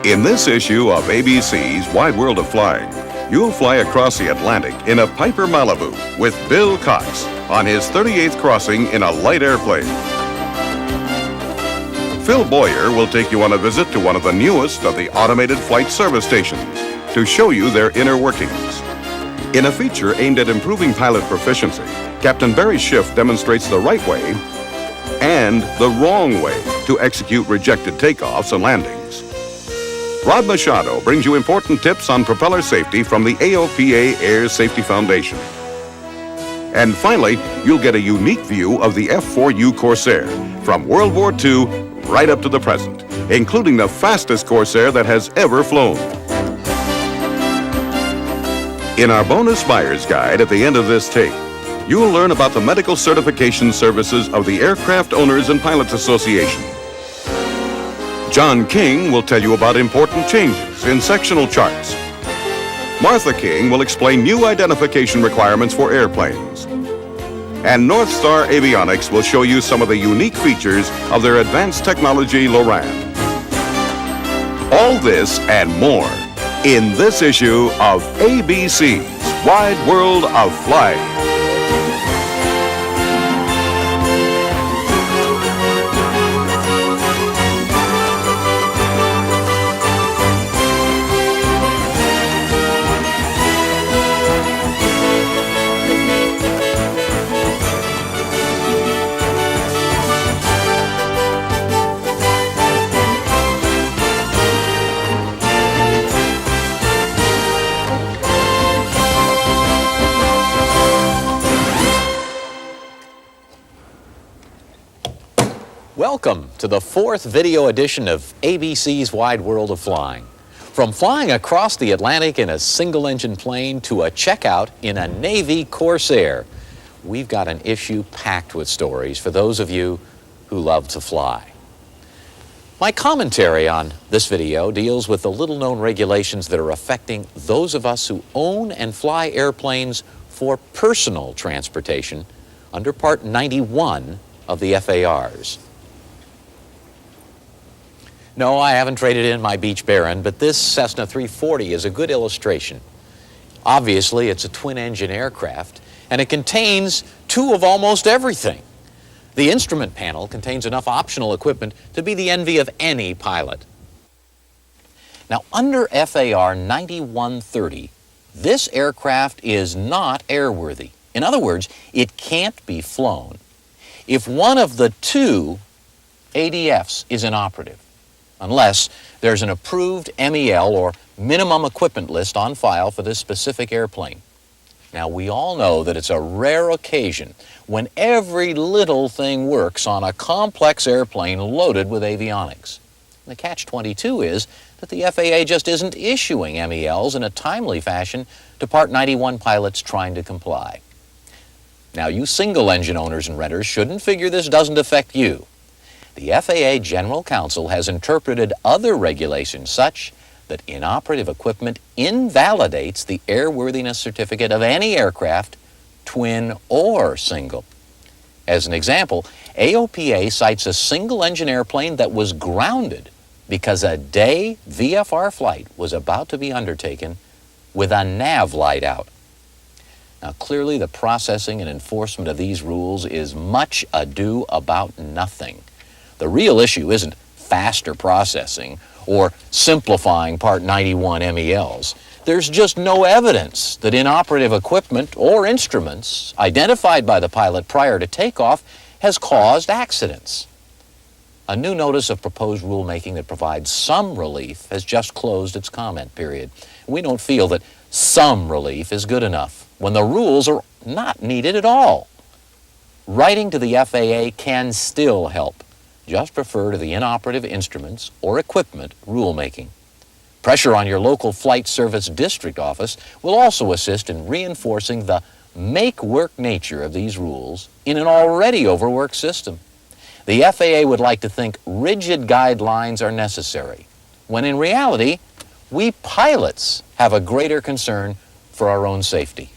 In this issue of ABC's Wide World of Flying, you'll fly across the Atlantic in a Piper Malibu with Bill Cox on his 38th crossing in a light airplane. Phil Boyer will take you on a visit to one of the newest of the automated flight service stations to show you their inner workings. In a feature aimed at improving pilot proficiency, Captain Barry Schiff demonstrates the right way and the wrong way to execute rejected takeoffs and landings. Rod Machado brings you important tips on propeller safety from the AOPA Air Safety Foundation. And finally, you'll get a unique view of the F-4U Corsair from World War II right up to the present, including the fastest Corsair that has ever flown. In our bonus buyer's guide at the end of this tape, you'll learn about the medical certification services of the Aircraft Owners and Pilots Association. John King will tell you about important changes in sectional charts. Martha King will explain new identification requirements for airplanes. And North Star Avionics will show you some of the unique features of their advanced technology Loran. All this and more in this issue of ABC's Wide World of Flying. Welcome to the fourth video edition of ABC's Wide World of Flying. From flying across the Atlantic in a single-engine plane to a checkout in a Navy Corsair, we've got an issue packed with stories for those of you who love to fly. My commentary on this video deals with the little-known regulations that are affecting those of us who own and fly airplanes for personal transportation under Part 91 of the FARs. No, I haven't traded in my Beech Baron, but this Cessna 340 is a good illustration. Obviously, it's a twin-engine aircraft, and it contains two of almost everything. The instrument panel contains enough optional equipment to be the envy of any pilot. Now, under FAR 9130, this aircraft is not airworthy. In other words, it can't be flown if one of the two ADFs is inoperative, unless there's an approved MEL or minimum equipment list on file for this specific airplane. Now, we all know that it's a rare occasion when every little thing works on a complex airplane loaded with avionics. The catch-22 is that the FAA just isn't issuing MELs in a timely fashion to Part 91 pilots trying to comply. Now, you single-engine owners and renters shouldn't figure this doesn't affect you. The FAA General Counsel has interpreted other regulations such that inoperative equipment invalidates the airworthiness certificate of any aircraft, twin or single. As an example, AOPA cites a single-engine airplane that was grounded because a day VFR flight was about to be undertaken with a nav light out. Now, clearly the processing and enforcement of these rules is much ado about nothing. The real issue isn't faster processing or simplifying Part 91 MELs. There's just no evidence that inoperative equipment or instruments identified by the pilot prior to takeoff has caused accidents. A new notice of proposed rulemaking that provides some relief has just closed its comment period. We don't feel that some relief is good enough when the rules are not needed at all. Writing to the FAA can still help. Just refer to the inoperative instruments or equipment rulemaking. Pressure on your local flight service district office will also assist in reinforcing the make-work nature of these rules in an already overworked system. The FAA would like to think rigid guidelines are necessary, when in reality, we pilots have a greater concern for our own safety.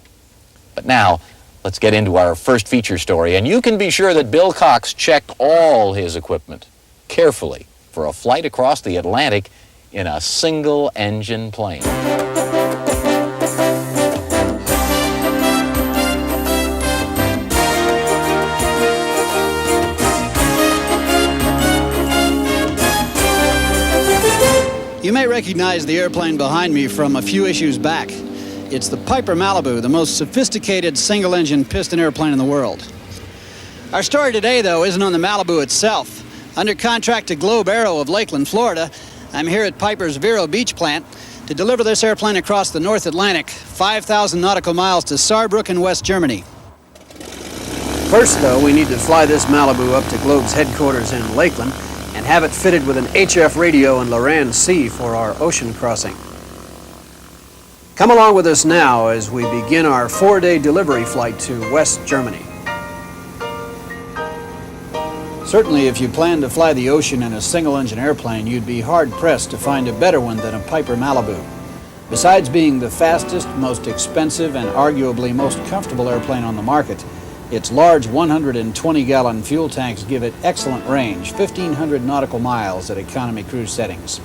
But now, let's get into our first feature story, and you can be sure that Bill Cox checked all his equipment carefully for a flight across the Atlantic in a single-engine plane. You may recognize the airplane behind me from a few issues back. It's the Piper Malibu, the most sophisticated single-engine piston airplane in the world. Our story today, though, isn't on the Malibu itself. Under contract to Globe Aero of Lakeland, Florida, I'm here at Piper's Vero Beach plant to deliver this airplane across the North Atlantic, 5,000 nautical miles to Saarbrücken, West Germany. First, though, we need to fly this Malibu up to Globe's headquarters in Lakeland and have it fitted with an HF radio and Loran C for our ocean crossing. Come along with us now as we begin our 4-day delivery flight to West Germany. Certainly, if you plan to fly the ocean in a single-engine airplane, you'd be hard-pressed to find a better one than a Piper Malibu. Besides being the fastest, most expensive, and arguably most comfortable airplane on the market, its large 120-gallon fuel tanks give it excellent range, 1,500 nautical miles at economy cruise settings.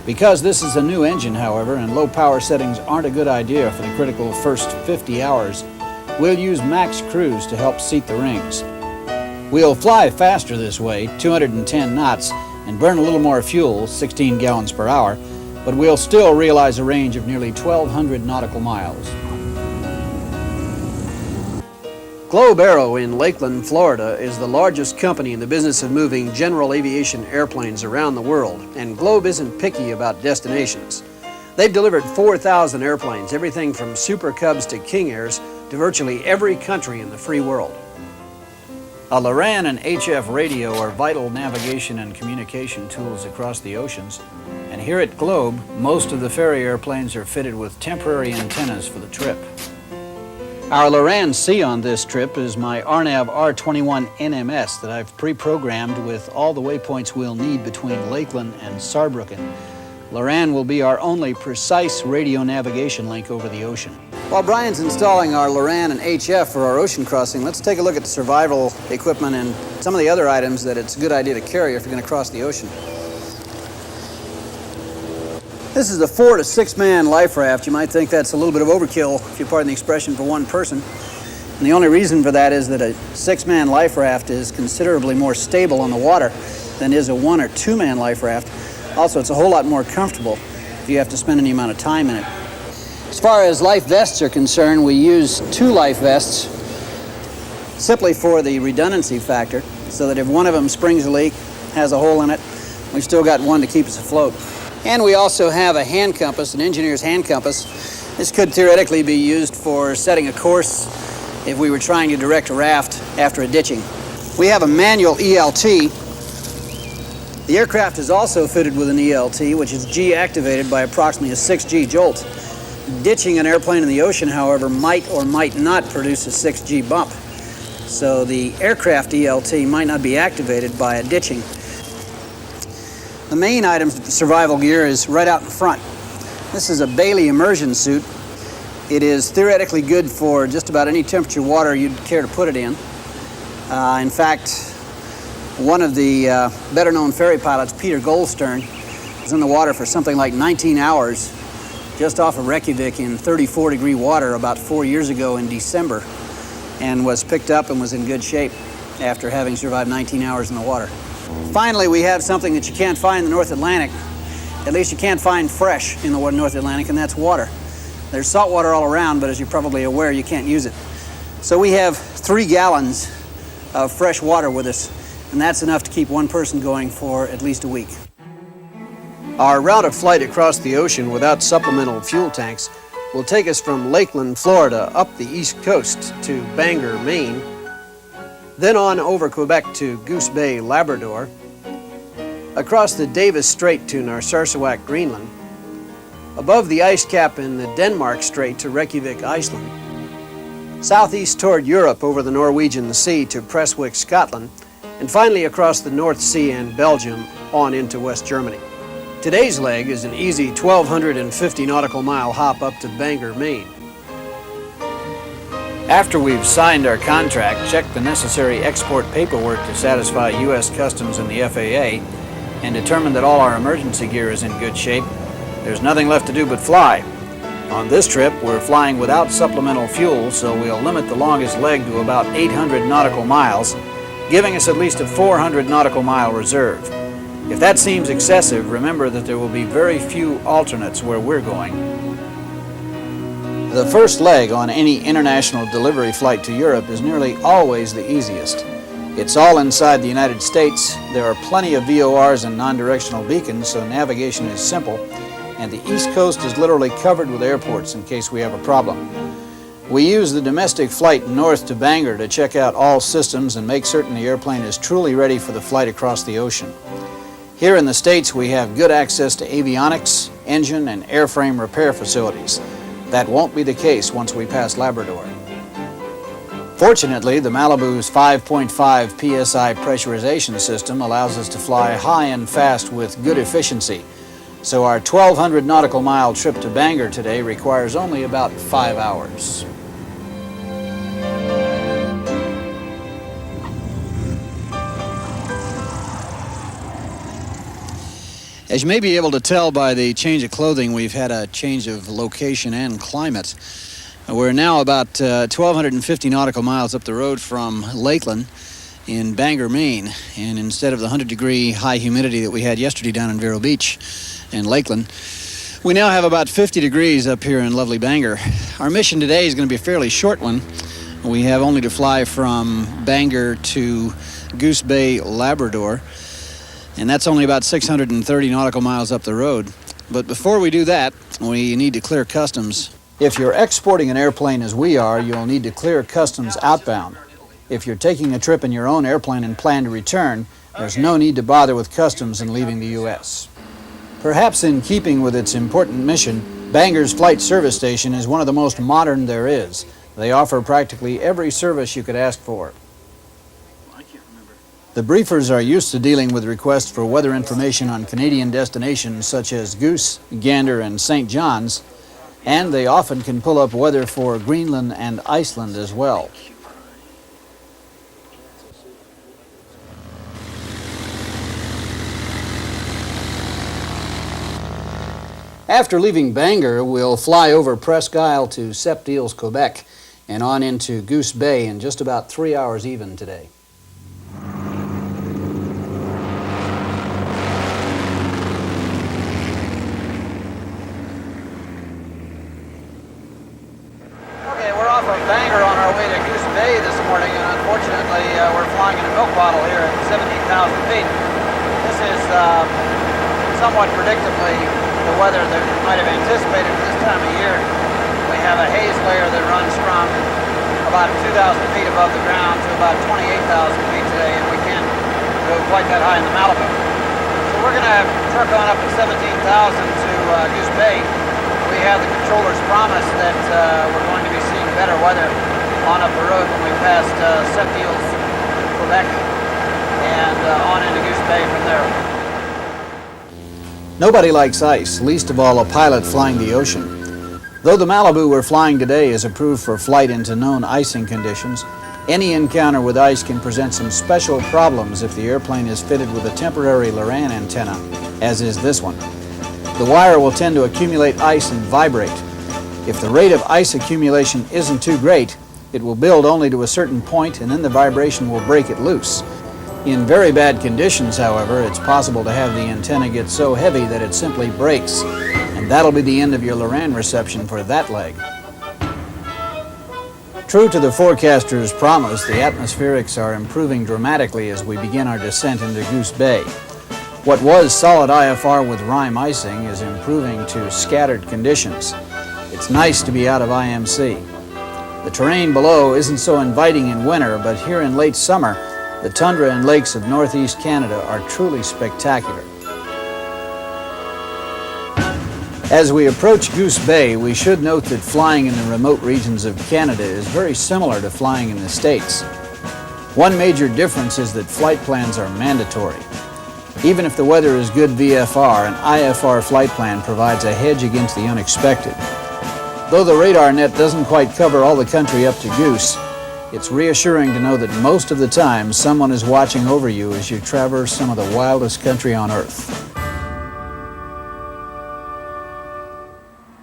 Because this is a new engine, however, and low power settings aren't a good idea for the critical first 50 hours, we'll use max cruise to help seat the rings. We'll fly faster this way, 210 knots, and burn a little more fuel, 16 gallons per hour, but we'll still realize a range of nearly 1,200 nautical miles. Globe Aero in Lakeland, Florida is the largest company in the business of moving general aviation airplanes around the world, and Globe isn't picky about destinations. They've delivered 4,000 airplanes, everything from Super Cubs to King Airs, to virtually every country in the free world. A Loran and HF radio are vital navigation and communication tools across the oceans, and here at Globe, most of the ferry airplanes are fitted with temporary antennas for the trip. Our Loran C on this trip is my RNAV R21 NMS that I've pre-programmed with all the waypoints we'll need between Lakeland and Saarbrücken. Loran will be our only precise radio navigation link over the ocean. While Brian's installing our Loran and HF for our ocean crossing, let's take a look at the survival equipment and some of the other items that it's a good idea to carry if you're going to cross the ocean. This is a 4- to 6-man life raft. You might think that's a little bit of overkill, if you pardon the expression, for one person. And the only reason for that is that a 6-man life raft is considerably more stable on the water than is a 1- or 2-man life raft. Also, it's a whole lot more comfortable if you have to spend any amount of time in it. As far as life vests are concerned, we use 2 life vests simply for the redundancy factor, so that if one of them springs a leak, has a hole in it, we've still got one to keep us afloat. And we also have a hand compass, an engineer's hand compass. This could theoretically be used for setting a course if we were trying to direct a raft after a ditching. We have a manual ELT. The aircraft is also fitted with an ELT, which is G-activated by approximately a 6G jolt. Ditching an airplane in the ocean, however, might or might not produce a 6G bump. So the aircraft ELT might not be activated by a ditching. The main item of survival gear is right out in front. This is a Bailey immersion suit. It is theoretically good for just about any temperature water you'd care to put it in. In fact, one of the better-known ferry pilots, Peter Goldstern, was in the water for something like 19 hours just off of Reykjavik in 34-degree water about 4 years ago in December, and was picked up and was in good shape after having survived 19 hours in the water. Finally, we have something that you can't find in the North Atlantic. At least you can't find fresh in the North Atlantic, and that's water. There's salt water all around, but as you're probably aware, you can't use it. So we have 3 gallons of fresh water with us, and that's enough to keep one person going for at least a week. Our route of flight across the ocean without supplemental fuel tanks will take us from Lakeland, Florida, up the east coast to Bangor, Maine, then on over Quebec to Goose Bay, Labrador, across the Davis Strait to Narsarsuaq, Greenland, above the ice cap in the Denmark Strait to Reykjavik, Iceland, southeast toward Europe over the Norwegian Sea to Prestwick, Scotland, and finally across the North Sea and Belgium on into West Germany. Today's leg is an easy 1,250 nautical mile hop up to Bangor, Maine. After we've signed our contract, checked the necessary export paperwork to satisfy U.S. Customs and the FAA, and determined that all our emergency gear is in good shape, there's nothing left to do but fly. On this trip, we're flying without supplemental fuel, so we'll limit the longest leg to about 800 nautical miles, giving us at least a 400 nautical mile reserve. If that seems excessive, remember that there will be very few alternates where we're going. The first leg on any international delivery flight to Europe is nearly always the easiest. It's all inside the United States. There are plenty of VORs and non-directional beacons, so navigation is simple, and the East Coast is literally covered with airports in case we have a problem. We use the domestic flight north to Bangor to check out all systems and make certain the airplane is truly ready for the flight across the ocean. Here in the States, we have good access to avionics, engine, and airframe repair facilities. That won't be the case once we pass Labrador. Fortunately, the Malibu's 5.5 psi pressurization system allows us to fly high and fast with good efficiency. So our 1,200 nautical mile trip to Bangor today requires only about 5 hours. As you may be able to tell by the change of clothing, we've had a change of location and climate. We're now about 1,250 nautical miles up the road from Lakeland in Bangor, Maine. And instead of the 100-degree high humidity that we had yesterday down in Vero Beach in Lakeland, we now have about 50 degrees up here in lovely Bangor. Our mission today is going to be a fairly short one. We have only to fly from Bangor to Goose Bay, Labrador, and that's only about 630 nautical miles up the road. But before we do that, we need to clear customs. If you're exporting an airplane as we are, you'll need to clear customs outbound. If you're taking a trip in your own airplane and plan to return, there's no need to bother with customs in leaving the U.S. Perhaps in keeping with its important mission, Bangor's flight service station is one of the most modern there is. They offer practically every service you could ask for. The briefers are used to dealing with requests for weather information on Canadian destinations such as Goose, Gander, and St. John's, and they often can pull up weather for Greenland and Iceland as well. After leaving Bangor, we'll fly over Presque Isle to Sept Îles, Quebec, and on into Goose Bay in just about 3 hours even today. Okay, we're off of Bangor on our way to Goose Bay this morning, and unfortunately we're flying in a milk bottle here at 17,000 feet. This is somewhat predictably the weather that we might have anticipated for this time of year. We have a haze layer that runs from about 2,000 feet above the ground to about 28,000 feet today, and we can't go quite that high in the Malibu. So we're going to truck on up to 17,000 to Goose Bay. We have the controller's promise that we're going to be seeing better weather on up the road when we pass Sept Îles, Quebec, and on into Goose Bay from there. Nobody likes ice, least of all a pilot flying the ocean. Though the Malibu we're flying today is approved for flight into known icing conditions, any encounter with ice can present some special problems if the airplane is fitted with a temporary Loran antenna, as is this one. The wire will tend to accumulate ice and vibrate. If the rate of ice accumulation isn't too great, it will build only to a certain point and then the vibration will break it loose. In very bad conditions, however, it's possible to have the antenna get so heavy that it simply breaks, and that'll be the end of your Loran reception for that leg. True to the forecaster's promise, the atmospherics are improving dramatically as we begin our descent into Goose Bay. What was solid IFR with rime icing is improving to scattered conditions. It's nice to be out of IMC. The terrain below isn't so inviting in winter, but here in late summer, the tundra and lakes of northeast Canada are truly spectacular. As we approach Goose Bay, we should note that flying in the remote regions of Canada is very similar to flying in the States. One major difference is that flight plans are mandatory. Even if the weather is good VFR, an IFR flight plan provides a hedge against the unexpected. Though the radar net doesn't quite cover all the country up to Goose, It's reassuring to know that most of the time someone is watching over you as you traverse some of the wildest country on Earth.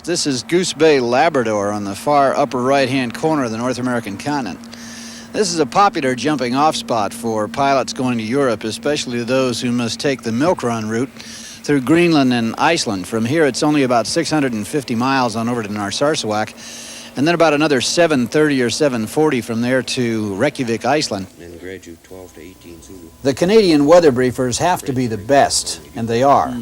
This is Goose Bay, Labrador, on the far upper right-hand corner of the North American continent. This is a popular jumping off spot for pilots going to Europe, especially those who must take the milk run route through Greenland and Iceland. From here, it's only about 650 miles on over to Narsarsuaq, and then about another 730 or 740 from there to Reykjavik, Iceland. And graduate 12 to 18 Zulu. The Canadian weather briefers have to be the best, and they are.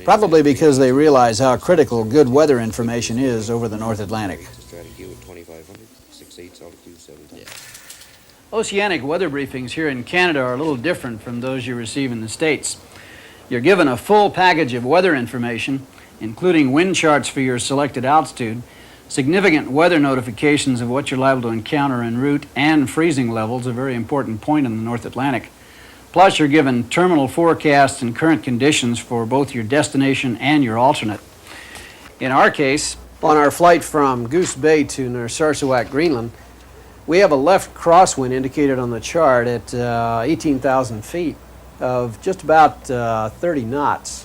Probably because they realize how critical good weather information is over the North Atlantic. Oceanic weather briefings here in Canada are a little different from those you receive in the States. You're given a full package of weather information, including wind charts for your selected altitude, significant weather notifications of what you're liable to encounter en route, and freezing levels, a very important point in the North Atlantic. Plus, you're given terminal forecasts and current conditions for both your destination and your alternate. In our case, on our flight from Goose Bay to Narsarsuaq, Greenland, we have a left crosswind indicated on the chart at 18,000 feet of just about 30 knots.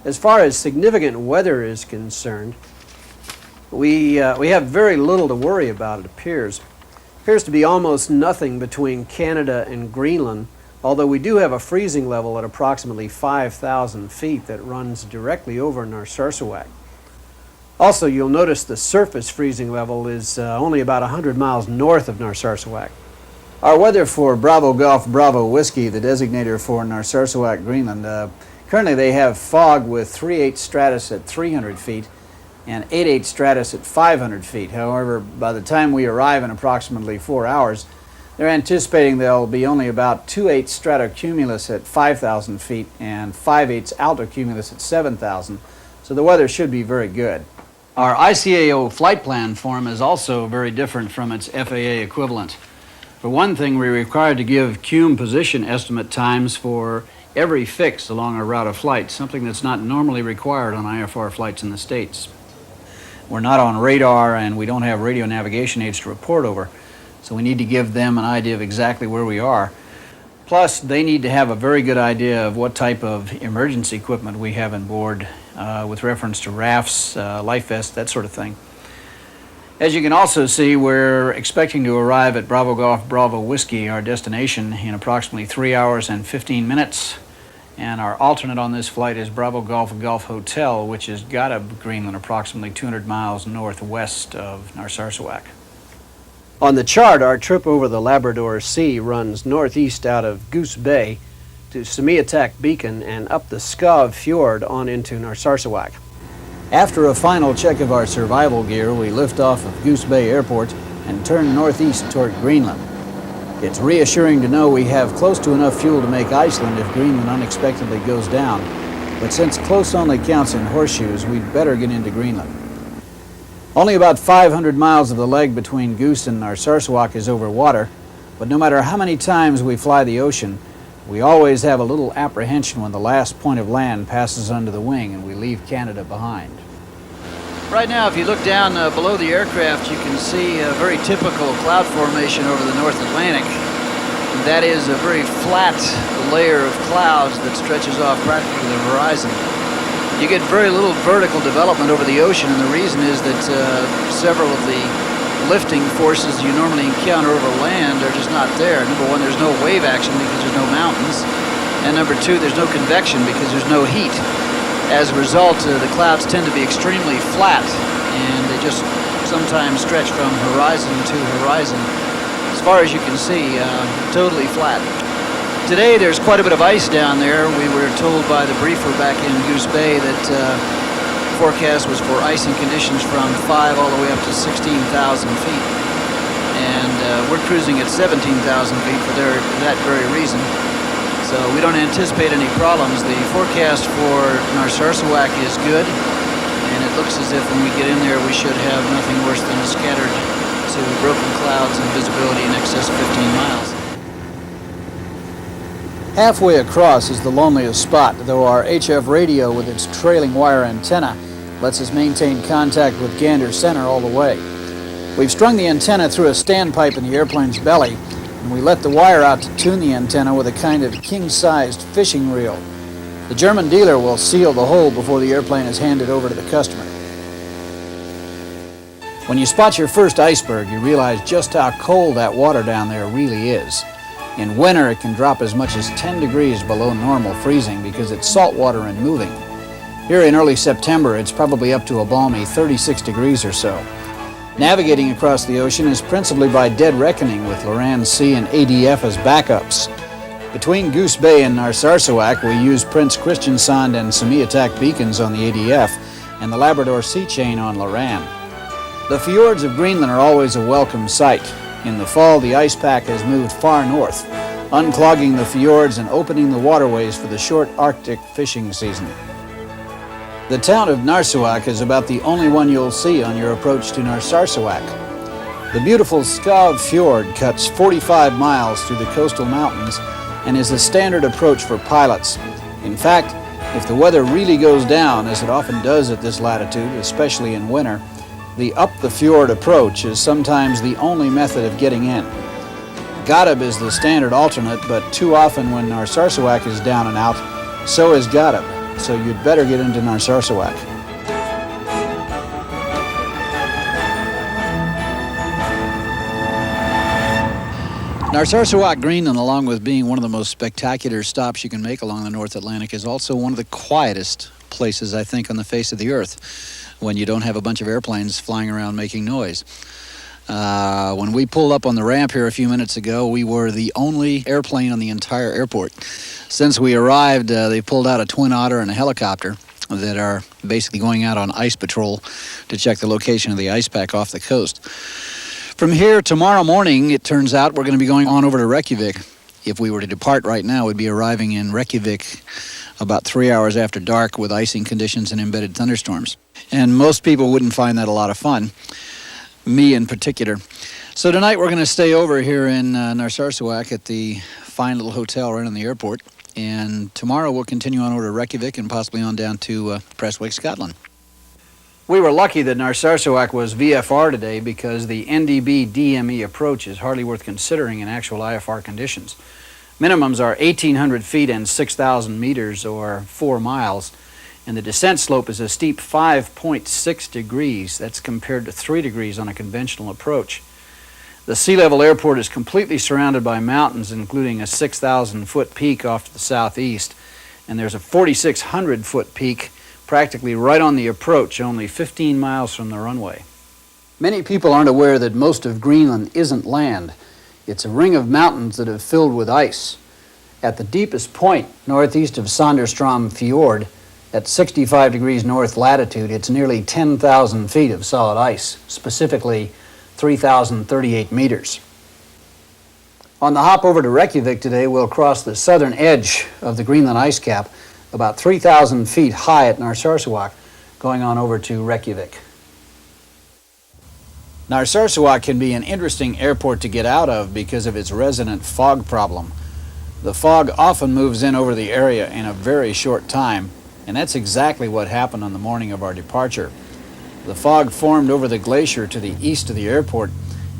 As far as significant weather is concerned, we have very little to worry about, it appears. Appears to be almost nothing between Canada and Greenland, although we do have a freezing level at approximately 5,000 feet that runs directly over Narsarsuaq. Also, you'll notice the surface freezing level is only about 100 miles north of Narsarsuaq. Our weather for Bravo Golf Bravo Whiskey, the designator for Narsarsuaq, Greenland, currently they have fog with 3/8 stratus at 300 feet and 8/8 stratus at 500 feet. However, by the time we arrive in approximately 4 hours, they're anticipating there'll be only about 2/8 stratocumulus at 5,000 feet and 5/8 altocumulus at 7,000, so the weather should be very good. Our ICAO flight plan form is also very different from its FAA equivalent. For one thing, we're required to give cum position estimate times for every fix along our route of flight, something that's not normally required on IFR flights in the States. We're not on radar and we don't have radio navigation aids to report over, so we need to give them an idea of exactly where we are. Plus, they need to have a very good idea of what type of emergency equipment we have on board with reference to rafts, life vests, that sort of thing. As you can also see, we're expecting to arrive at Bravo Golf Bravo Whiskey, our destination, in approximately 3 hours and 15 minutes. And our alternate on this flight is Bravo Golf Golf Hotel, which is Gotha, Greenland, approximately 200 miles northwest of Narsarsuaq. On the chart, our trip over the Labrador Sea runs northeast out of Goose Bay to Semiatak Beacon and up the Skav Fjord on into Narsarsuaq. After a final check of our survival gear, we lift off of Goose Bay Airport and turn northeast toward Greenland. It's reassuring to know we have close to enough fuel to make Iceland if Greenland unexpectedly goes down, but since close only counts in horseshoes, we'd better get into Greenland. Only about 500 miles of the leg between Goose and Narsarsuaq is over water, but no matter how many times we fly the ocean, we always have a little apprehension when the last point of land passes under the wing and we leave Canada behind. Right now, if you look down below the aircraft, you can see a very typical cloud formation over the North Atlantic. And that is a very flat layer of clouds that stretches off practically the horizon. You get very little vertical development over the ocean, and the reason is that several of the lifting forces you normally encounter over land are just not there. Number one, there's no wave action because there's no mountains. And number two, there's no convection because there's no heat. As a result, the clouds tend to be extremely flat, and they just sometimes stretch from horizon to horizon. As far as you can see, totally flat. Today, there's quite a bit of ice down there. We were told by the briefer back in Goose Bay that forecast was for icing conditions from 5 all the way up to 16,000 feet. And we're cruising at 17,000 feet for that very reason. So we don't anticipate any problems. The forecast for Narsarsuaq is good, and it looks as if when we get in there we should have nothing worse than a scattered to broken clouds and visibility in excess of 15 miles. Halfway across is the loneliest spot, though our HF radio with its trailing wire antenna lets us maintain contact with Gander Center all the way. We've strung the antenna through a standpipe in the airplane's belly, and we let the wire out to tune the antenna with a kind of king-sized fishing reel. The German dealer will seal the hole before the airplane is handed over to the customer. When you spot your first iceberg, you realize just how cold that water down there really is. In winter, it can drop as much as 10 degrees below normal freezing because it's salt water and moving. Here in early September, it's probably up to a balmy 36 degrees or so. Navigating across the ocean is principally by dead reckoning with Loran C and ADF as backups. Between Goose Bay and Narsarsuaq, we use Prince Christiansand and Semi attack beacons on the ADF and the Labrador Sea Chain on Loran. The fjords of Greenland are always a welcome sight. In the fall, the ice pack has moved far north, unclogging the fjords and opening the waterways for the short Arctic fishing season. The town of Narsarsuaq is about the only one you'll see on your approach to Narsarsuaq. The beautiful Skav Fjord cuts 45 miles through the coastal mountains and is a standard approach for pilots. In fact, if the weather really goes down, as it often does at this latitude, especially in winter, the up-the-fjord approach is sometimes the only method of getting in. Gadab is the standard alternate, but too often when Narsarsuaq is down and out, so is Gadab, so you'd better get into Narsarsuaq. Narsarsuaq, Greenland, along with being one of the most spectacular stops you can make along the North Atlantic, is also one of the quietest places, I think, on the face of the earth, when you don't have a bunch of airplanes flying around making noise. When we pulled up on the ramp here a few minutes ago, we were the only airplane on the entire airport. Since we arrived, they pulled out a Twin Otter and a helicopter that are basically going out on ice patrol to check the location of the ice pack off the coast. From here, tomorrow morning, it turns out we're going to be going on over to Reykjavik. If we were to depart right now, we'd be arriving in Reykjavik about 3 hours after dark with icing conditions and embedded thunderstorms. And most people wouldn't find that a lot of fun, me in particular. So tonight we're going to stay over here in Narsarsuaq at the fine little hotel right on the airport. And tomorrow we'll continue on over to Reykjavik and possibly on down to Prestwick, Scotland. We were lucky that Narsarsuaq was VFR today because the NDB DME approach is hardly worth considering in actual IFR conditions. Minimums are 1,800 feet and 6,000 meters, or 4 miles, and the descent slope is a steep 5.6 degrees. That's compared to 3 degrees on a conventional approach. The sea level airport is completely surrounded by mountains, including a 6,000-foot peak off to the southeast, and there's a 4,600-foot peak practically right on the approach, only 15 miles from the runway. Many people aren't aware that most of Greenland isn't land. It's a ring of mountains that have filled with ice. At the deepest point, northeast of Sanderstrom Fjord, at 65 degrees north latitude, it's nearly 10,000 feet of solid ice, specifically 3,038 meters. On the hop over to Reykjavik today, we'll cross the southern edge of the Greenland ice cap, about 3,000 feet high at Narsarsuaq, going on over to Reykjavik. Narsarsuaq can be an interesting airport to get out of because of its resident fog problem. The fog often moves in over the area in a very short time, and that's exactly what happened on the morning of our departure. The fog formed over the glacier to the east of the airport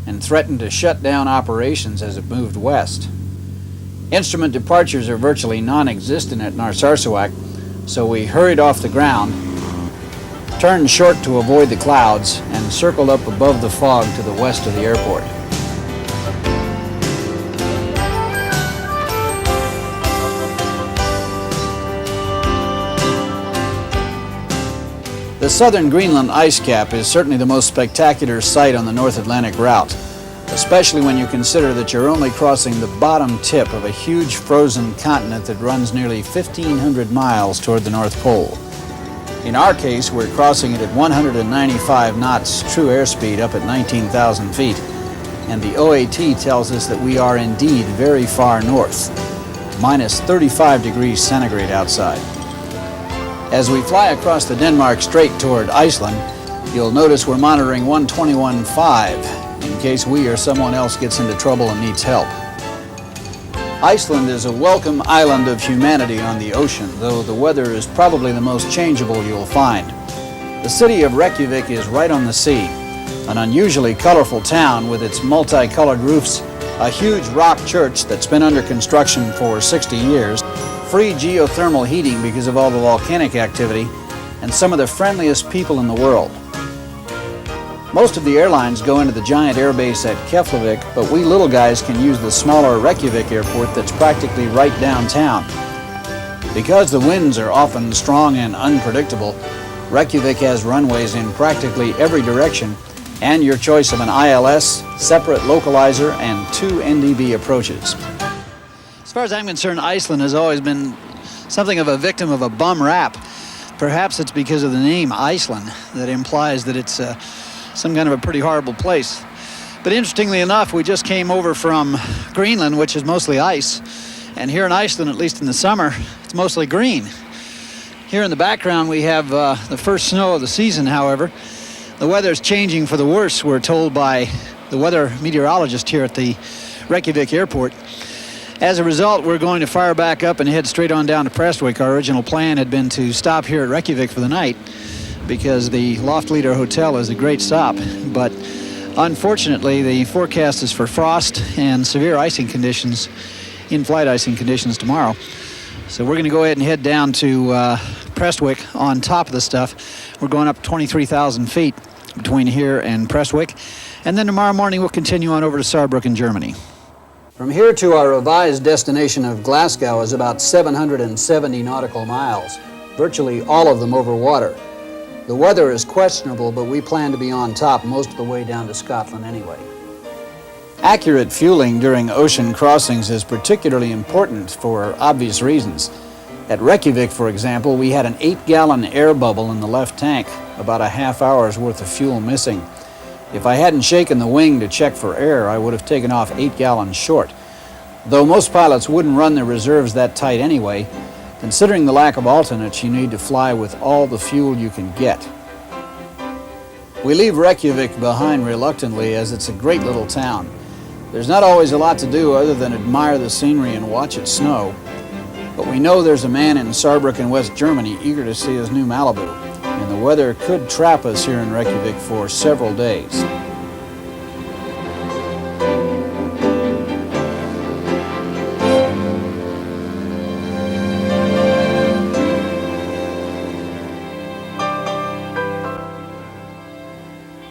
and threatened to shut down operations as it moved west. Instrument departures are virtually non-existent at Narsarsuaq, so we hurried off the ground, turned short to avoid the clouds, and circled up above the fog to the west of the airport. The southern Greenland ice cap is certainly the most spectacular sight on the North Atlantic route, especially when you consider that you're only crossing the bottom tip of a huge frozen continent that runs nearly 1,500 miles toward the North Pole. In our case, we're crossing it at 195 knots true airspeed up at 19,000 feet, and the OAT tells us that we are indeed very far north, minus 35 degrees centigrade outside. As we fly across the Denmark Strait toward Iceland, you'll notice we're monitoring 121.5 in case we or someone else gets into trouble and needs help. Iceland is a welcome island of humanity on the ocean, though the weather is probably the most changeable you'll find. The city of Reykjavik is right on the sea. An unusually colorful town with its multicolored roofs, a huge rock church that's been under construction for 60 years, free geothermal heating because of all the volcanic activity, and some of the friendliest people in the world. Most of the airlines go into the giant airbase at Keflavik, but we little guys can use the smaller Reykjavik airport that's practically right downtown. Because the winds are often strong and unpredictable, Reykjavik has runways in practically every direction and your choice of an ILS, separate localizer, and 2 NDB approaches. As far as I'm concerned, Iceland has always been something of a victim of a bum rap. Perhaps it's because of the name Iceland that implies that it's some kind of a pretty horrible place. But interestingly enough, we just came over from Greenland, which is mostly ice. And here in Iceland, at least in the summer, it's mostly green. Here in the background, we have the first snow of the season, however. The weather's changing for the worse, we're told by the weather meteorologist here at the Reykjavik airport. As a result, we're going to fire back up and head straight on down to Prestwick. Our original plan had been to stop here at Reykjavik for the night because the Loftleader Hotel is a great stop. But unfortunately, the forecast is for frost and severe icing conditions, in-flight icing conditions tomorrow. So we're going to go ahead and head down to Prestwick on top of the stuff. We're going up 23,000 feet between here and Prestwick. And then tomorrow morning we'll continue on over to Saarbrücken, Germany. From here to our revised destination of Glasgow is about 770 nautical miles, virtually all of them over water. The weather is questionable, but we plan to be on top most of the way down to Scotland anyway. Accurate fueling during ocean crossings is particularly important for obvious reasons. At Reykjavik, for example, we had an 8-gallon air bubble in the left tank, about a half hour's worth of fuel missing. If I hadn't shaken the wing to check for air, I would have taken off 8 gallons short. Though most pilots wouldn't run their reserves that tight anyway, considering the lack of alternates, you need to fly with all the fuel you can get. We leave Reykjavik behind reluctantly as it's a great little town. There's not always a lot to do other than admire the scenery and watch it snow. But we know there's a man in Saarbrücken, West Germany, eager to see his new Malibu. And the weather could trap us here in Reykjavik for several days.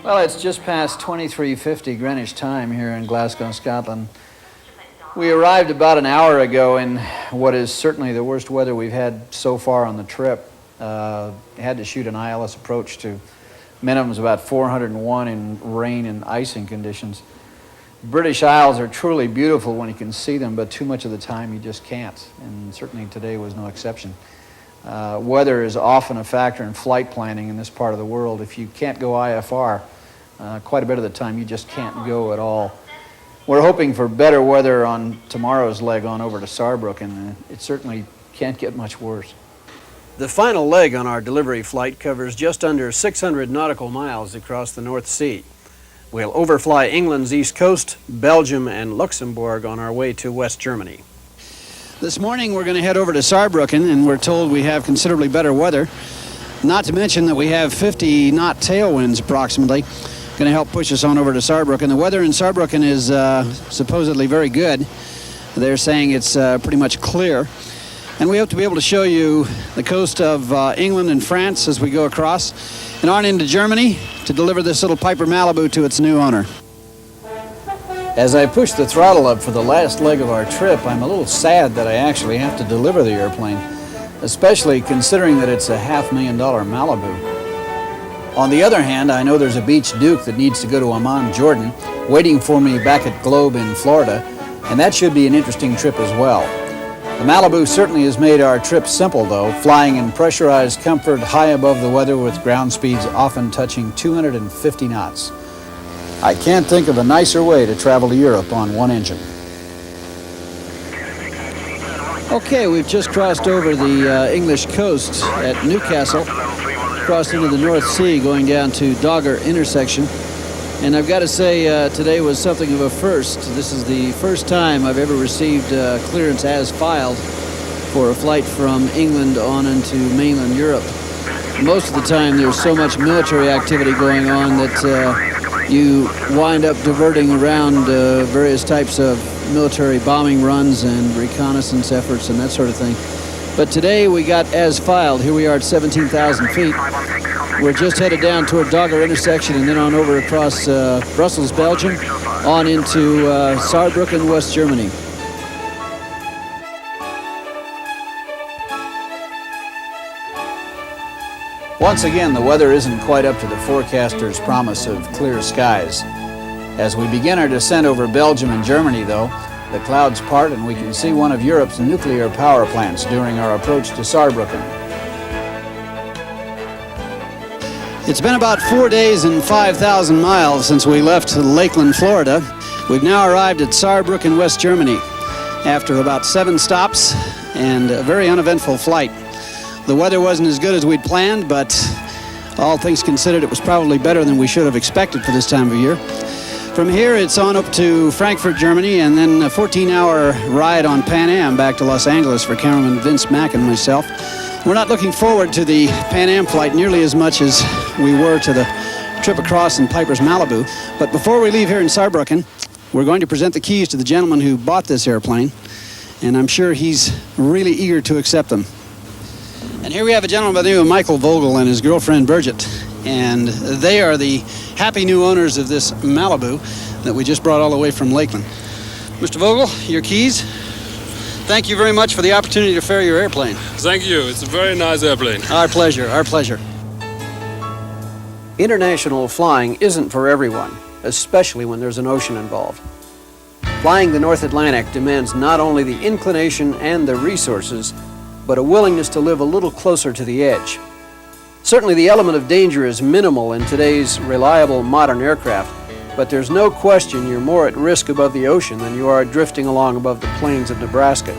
Well, it's just past 23:50 Greenwich time here in Glasgow, Scotland. We arrived about an hour ago in what is certainly the worst weather we've had so far on the trip. Had to shoot an ILS approach to minimums about 401 in rain and icing conditions. British Isles are truly beautiful when you can see them, but too much of the time you just can't, and certainly today was no exception. Weather is often a factor in flight planning in this part of the world. If you can't go IFR, quite a bit of the time you just can't go at all. We're hoping for better weather on tomorrow's leg on over to Saarbrücken, and it certainly can't get much worse. The final leg on our delivery flight covers just under 600 nautical miles across the North Sea. We'll overfly England's east coast, Belgium, and Luxembourg on our way to West Germany. This morning we're going to head over to Saarbrücken, and we're told we have considerably better weather. Not to mention that we have 50 knot tailwinds approximately, going to help push us on over to Saarbrücken. The weather in Saarbrücken is supposedly very good. They're saying it's pretty much clear. And we hope to be able to show you the coast of England and France as we go across and on into Germany to deliver this little Piper Malibu to its new owner. As I push the throttle up for the last leg of our trip, I'm a little sad that I actually have to deliver the airplane, especially considering that it's a $500,000 Malibu. On the other hand, I know there's a Beach Duke that needs to go to Amman, Jordan, waiting for me back at Globe in Florida, and that should be an interesting trip as well. The Malibu certainly has made our trip simple, though, flying in pressurized comfort high above the weather with ground speeds often touching 250 knots. I can't think of a nicer way to travel to Europe on one engine. Okay, we've just crossed over the English coast at Newcastle, crossed into the North Sea, going down to Dogger intersection. And I've got to say, today was something of a first. This is the first time I've ever received clearance as filed for a flight from England on into mainland Europe. Most of the time there's so much military activity going on that you wind up diverting around various types of military bombing runs and reconnaissance efforts and that sort of thing. But today we got as filed. Here we are at 17,000 feet. We're just headed down toward Dogger intersection and then on over across Brussels, Belgium, on into Saarbrücken, West Germany. Once again, the weather isn't quite up to the forecaster's promise of clear skies. As we begin our descent over Belgium and Germany, though, the clouds part and we can see one of Europe's nuclear power plants during our approach to Saarbrücken. It's been about 4 days and 5,000 miles since we left Lakeland, Florida. We've now arrived at Saarbrücken, West Germany, after about 7 stops and a very uneventful flight. The weather wasn't as good as we'd planned, but all things considered, it was probably better than we should have expected for this time of year. From here, it's on up to Frankfurt, Germany, and then a 14-hour ride on Pan Am back to Los Angeles for cameraman Vince Mack and myself. We're not looking forward to the Pan Am flight nearly as much as we were to the trip across in Piper's Malibu. But before we leave here in Saarbrücken, we're going to present the keys to the gentleman who bought this airplane, and I'm sure he's really eager to accept them. And here we have a gentleman by the name of Michael Vogel and his girlfriend Birgit, and they are the happy new owners of this Malibu that we just brought all the way from Lakeland. Mr. Vogel, your keys. Thank you very much for the opportunity to ferry your airplane. Thank you. It's a very nice airplane. Our pleasure, our pleasure. International flying isn't for everyone, especially when there's an ocean involved. Flying the North Atlantic demands not only the inclination and the resources, but a willingness to live a little closer to the edge. Certainly the element of danger is minimal in today's reliable modern aircraft, but there's no question you're more at risk above the ocean than you are drifting along above the plains of Nebraska.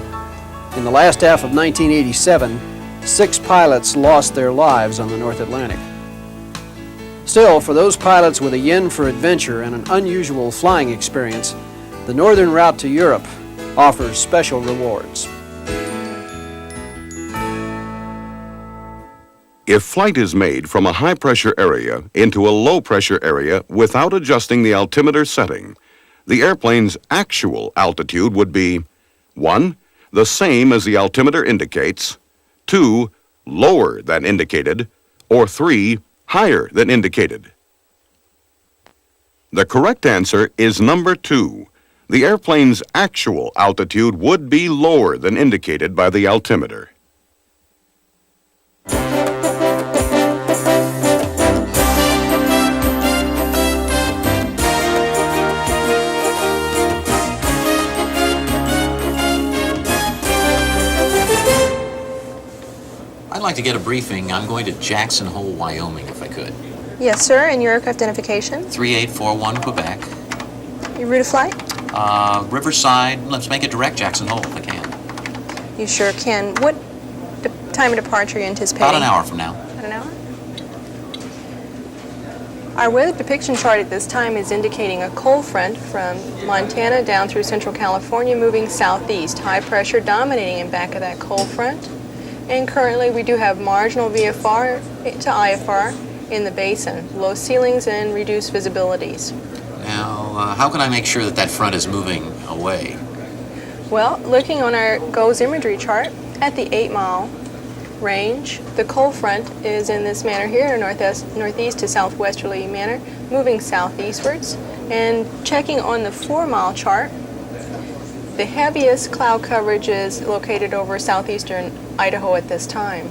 In the last half of 1987, 6 pilots lost their lives on the North Atlantic. Still, for those pilots with a yen for adventure and an unusual flying experience, the northern route to Europe offers special rewards. If flight is made from a high-pressure area into a low-pressure area without adjusting the altimeter setting, the airplane's actual altitude would be 1. The same as the altimeter indicates, 2. Lower than indicated, or 3. Higher than indicated. The correct answer is number 2. The airplane's actual altitude would be lower than indicated by the altimeter. I'd like to get a briefing. I'm going to Jackson Hole, Wyoming, if I could. Yes, sir. And your aircraft identification? 3841 Quebec. Your route of flight? Riverside. Let's make it direct Jackson Hole, if I can. You sure can. What time of departure are you anticipating? About an hour from now. About an hour? Our weather depiction chart at this time is indicating a cold front from Montana down through central California moving southeast. High pressure dominating in back of that cold front. And currently we do have marginal VFR to IFR in the basin, low ceilings and reduced visibilities. Now, how can I make sure that that front is moving away? Well, looking on our GOES imagery chart, at the 8-mile range, the cold front is in this manner here, northeast to southwesterly manner, moving southeastwards. And checking on the 4-mile chart, the heaviest cloud coverage is located over southeastern Idaho at this time.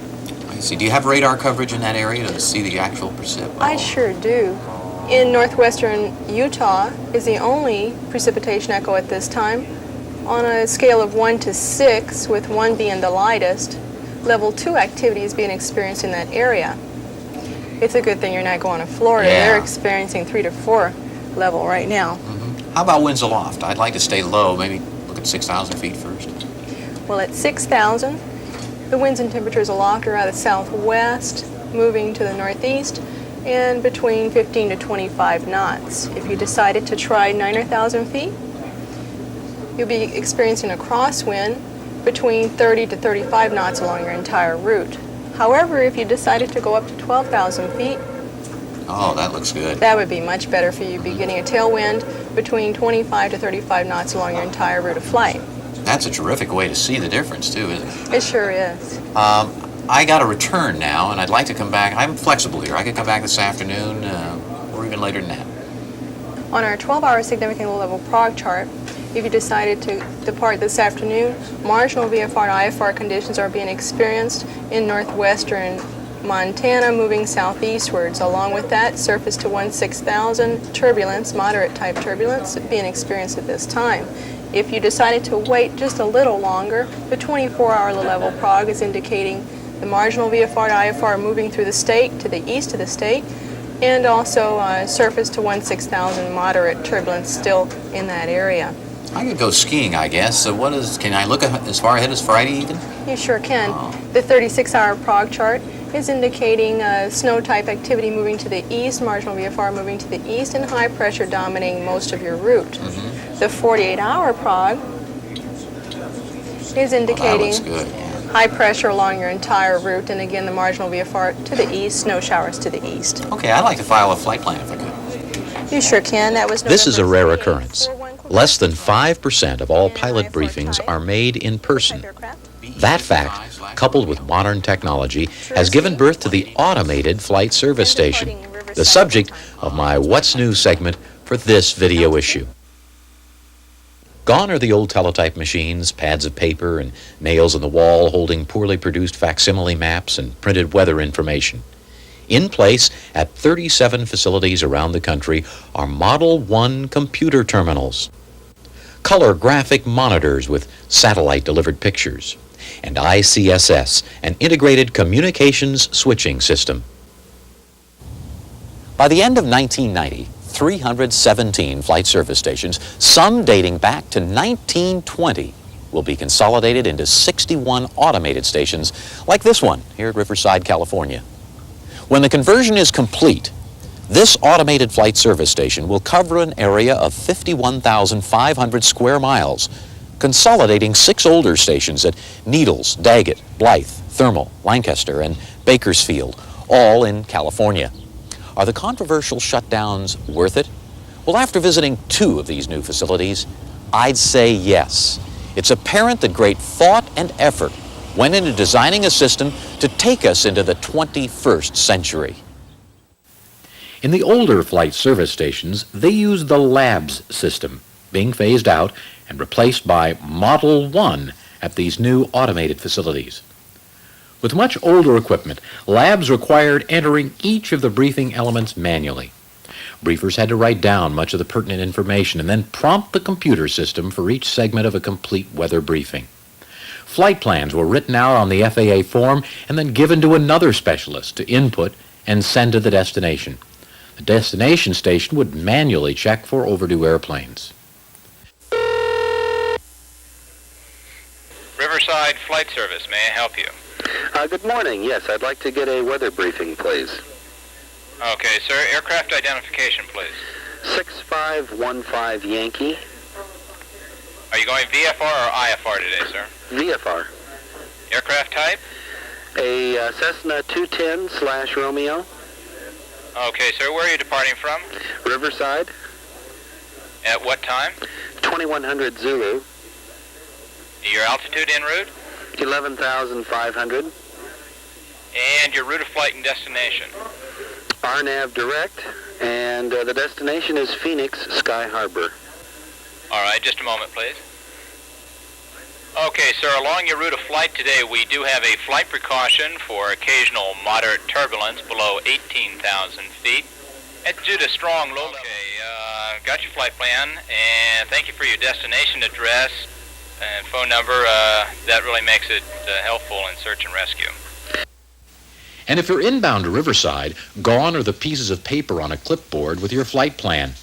I see. Do you have radar coverage in that area to see the actual precip? I sure do. In northwestern Utah is the only precipitation echo at this time. On a scale of 1 to 6, with 1 being the lightest, level 2 activity is being experienced in that area. It's a good thing you're not going to Florida. Yeah. They're experiencing 3 to 4 level right now. Mm-hmm. How about winds aloft? I'd like to stay low, maybe look at 6,000 feet first. Well, at 6,000, the winds and temperatures aloft are out of southwest, moving to the northeast, and between 15 to 25 knots. If you decided to try 9,000 feet, you'll be experiencing a crosswind between 30 to 35 knots along your entire route. However, if you decided to go up to 12,000 feet, Oh, that looks good. That would be much better for you. Be getting a tailwind between 25 to 35 knots along your entire route of flight. That's a terrific way to see the difference, too, isn't it? It sure is. I got to return now, and I'd like to come back. I'm flexible here. I could come back this afternoon or even later than that. On our 12-hour significant low-level prog chart, if you decided to depart this afternoon, marginal VFR and IFR conditions are being experienced in northwestern Montana, moving southeastwards. Along with that, surface to 16,000 turbulence, moderate type turbulence, being experienced at this time. If you decided to wait just a little longer, the 24-hour low-level prog is indicating the marginal VFR and IFR moving through the state, to the east of the state, and also surface to 16,000 moderate turbulence still in that area. I could go skiing, I guess. So can I look as far ahead as Friday even? You sure can. The 36-hour prog chart is indicating snow-type activity moving to the east, marginal VFR moving to the east, and high pressure dominating most of your route. Mm-hmm. The 48-hour prog is indicating that looks good, yeah. High pressure along your entire route, and again, the marginal VFR to the east, snow showers to the east. Okay, I'd like to file a flight plan if I could. You sure can. That was This is a November rare 30th. occurrence. Less than 5% of all pilot briefings are made in person. That fact, coupled with modern technology, has given birth to the automated flight service station, the subject of my What's New segment for this video issue. Gone are the old teletype machines, pads of paper, and nails in the wall holding poorly produced facsimile maps and printed weather information. In place at 37 facilities around the country are Model 1 computer terminals, color graphic monitors with satellite-delivered pictures, and ICSS, an integrated communications switching system. By the end of 1990, 317 flight service stations, some dating back to 1920, will be consolidated into 61 automated stations like this one here at Riverside, California. When the conversion is complete, this automated flight service station will cover an area of 51,500 square miles, consolidating 6 older stations at Needles, Daggett, Blythe, Thermal, Lancaster, and Bakersfield, all in California. Are the controversial shutdowns worth it? Well, after visiting 2 of these new facilities, I'd say yes. It's apparent that great thought and effort went into designing a system to take us into the 21st century. In the older flight service stations, they used the LABS system, being phased out and replaced by Model 1 at these new automated facilities. With much older equipment, labs required entering each of the briefing elements manually. Briefers had to write down much of the pertinent information and then prompt the computer system for each segment of a complete weather briefing. Flight plans were written out on the FAA form and then given to another specialist to input and send to the destination. The destination station would manually check for overdue airplanes. Riverside Flight Service, may I help you? Good morning. Yes, I'd like to get a weather briefing, please. Okay, sir. Aircraft identification, please. 6515 Yankee. Are you going VFR or IFR today, sir? VFR. Aircraft type? A Cessna 210/Romeo. Okay, sir. Where are you departing from? Riverside. At what time? 2100 Zulu. Your altitude en route? 11,500. And your route of flight and destination? RNAV direct, and the destination is Phoenix Sky Harbor. All right, just a moment, please. Okay, sir, along your route of flight today, we do have a flight precaution for occasional moderate turbulence below 18,000 feet. It's due to strong low level. Okay, got your flight plan, and thank you for your destination address and phone number. That really makes it helpful in search and rescue. And if you're inbound to Riverside, gone are the pieces of paper on a clipboard with your flight plan.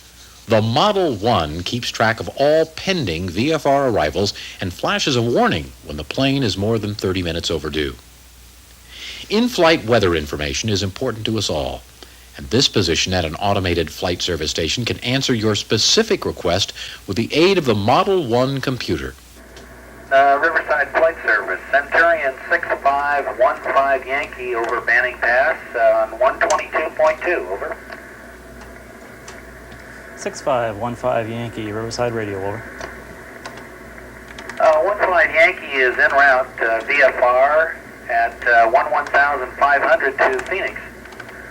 The Model 1 keeps track of all pending VFR arrivals and flashes a warning when the plane is more than 30 minutes overdue. In-flight weather information is important to us all, and this position at an automated flight service station can answer your specific request with the aid of the Model 1 computer. Riverside Flight Service, Centurion 6515 Yankee over Banning Pass on 122.2, over. 6515 Yankee, Riverside Radio, over. 15 Yankee is en route VFR at 11,500 to Phoenix.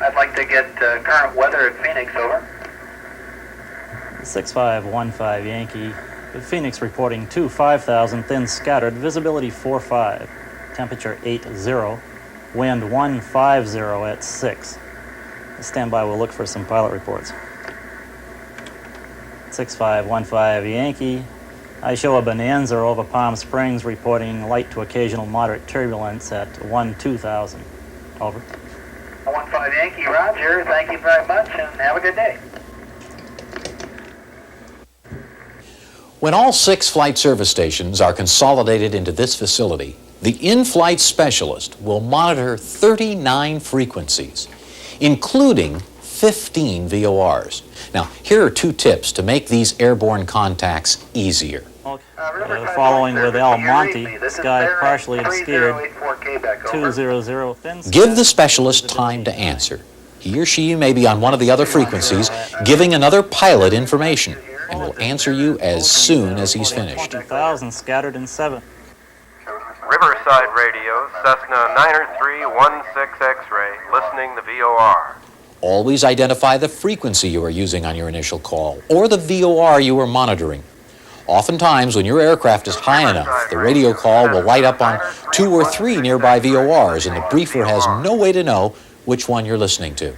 I'd like to get current weather at Phoenix, over. 6515 Yankee, Phoenix reporting 5,000, thin scattered, visibility 45, temperature 80, wind 150 at 6. Stand by, we'll look for some pilot reports. 6515 Yankee, I show a Bonanza over Palm Springs reporting light to occasional moderate turbulence at 2,000. Over. 15 Yankee, roger. Thank you very much and have a good day. When all 6 flight service stations are consolidated into this facility, the in-flight specialist will monitor 39 frequencies, including 15 VORs. Now, here are 2 tips to make these airborne contacts easier. Following with El Monte, sky partially obscured, 200, thin scattered. Give the specialist time to answer. He or she may be on one of the other frequencies, giving another pilot information, and will answer you as soon as he's finished. 20,000 scattered in 7. Riverside Radio, Cessna 90316 X-ray, listening the VOR. Always identify the frequency you are using on your initial call, or the VOR you are monitoring. Oftentimes, when your aircraft is high enough, the radio call will light up on 2 or 3 nearby VORs, and the briefer has no way to know which one you're listening to.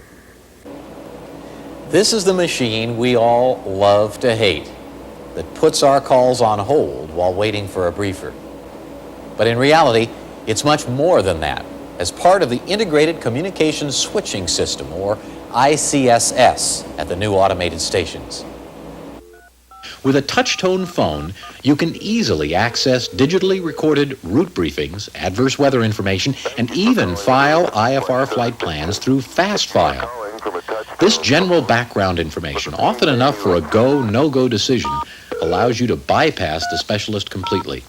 This is the machine we all love to hate, that puts our calls on hold while waiting for a briefer. But in reality, it's much more than that. As part of the Integrated Communications Switching System, or ICSS, at the new automated stations. With a touch-tone phone, you can easily access digitally recorded route briefings, adverse weather information, and even file IFR flight plans through FastFile. This general background information, often enough for a go, no-go decision, allows you to bypass the specialist completely.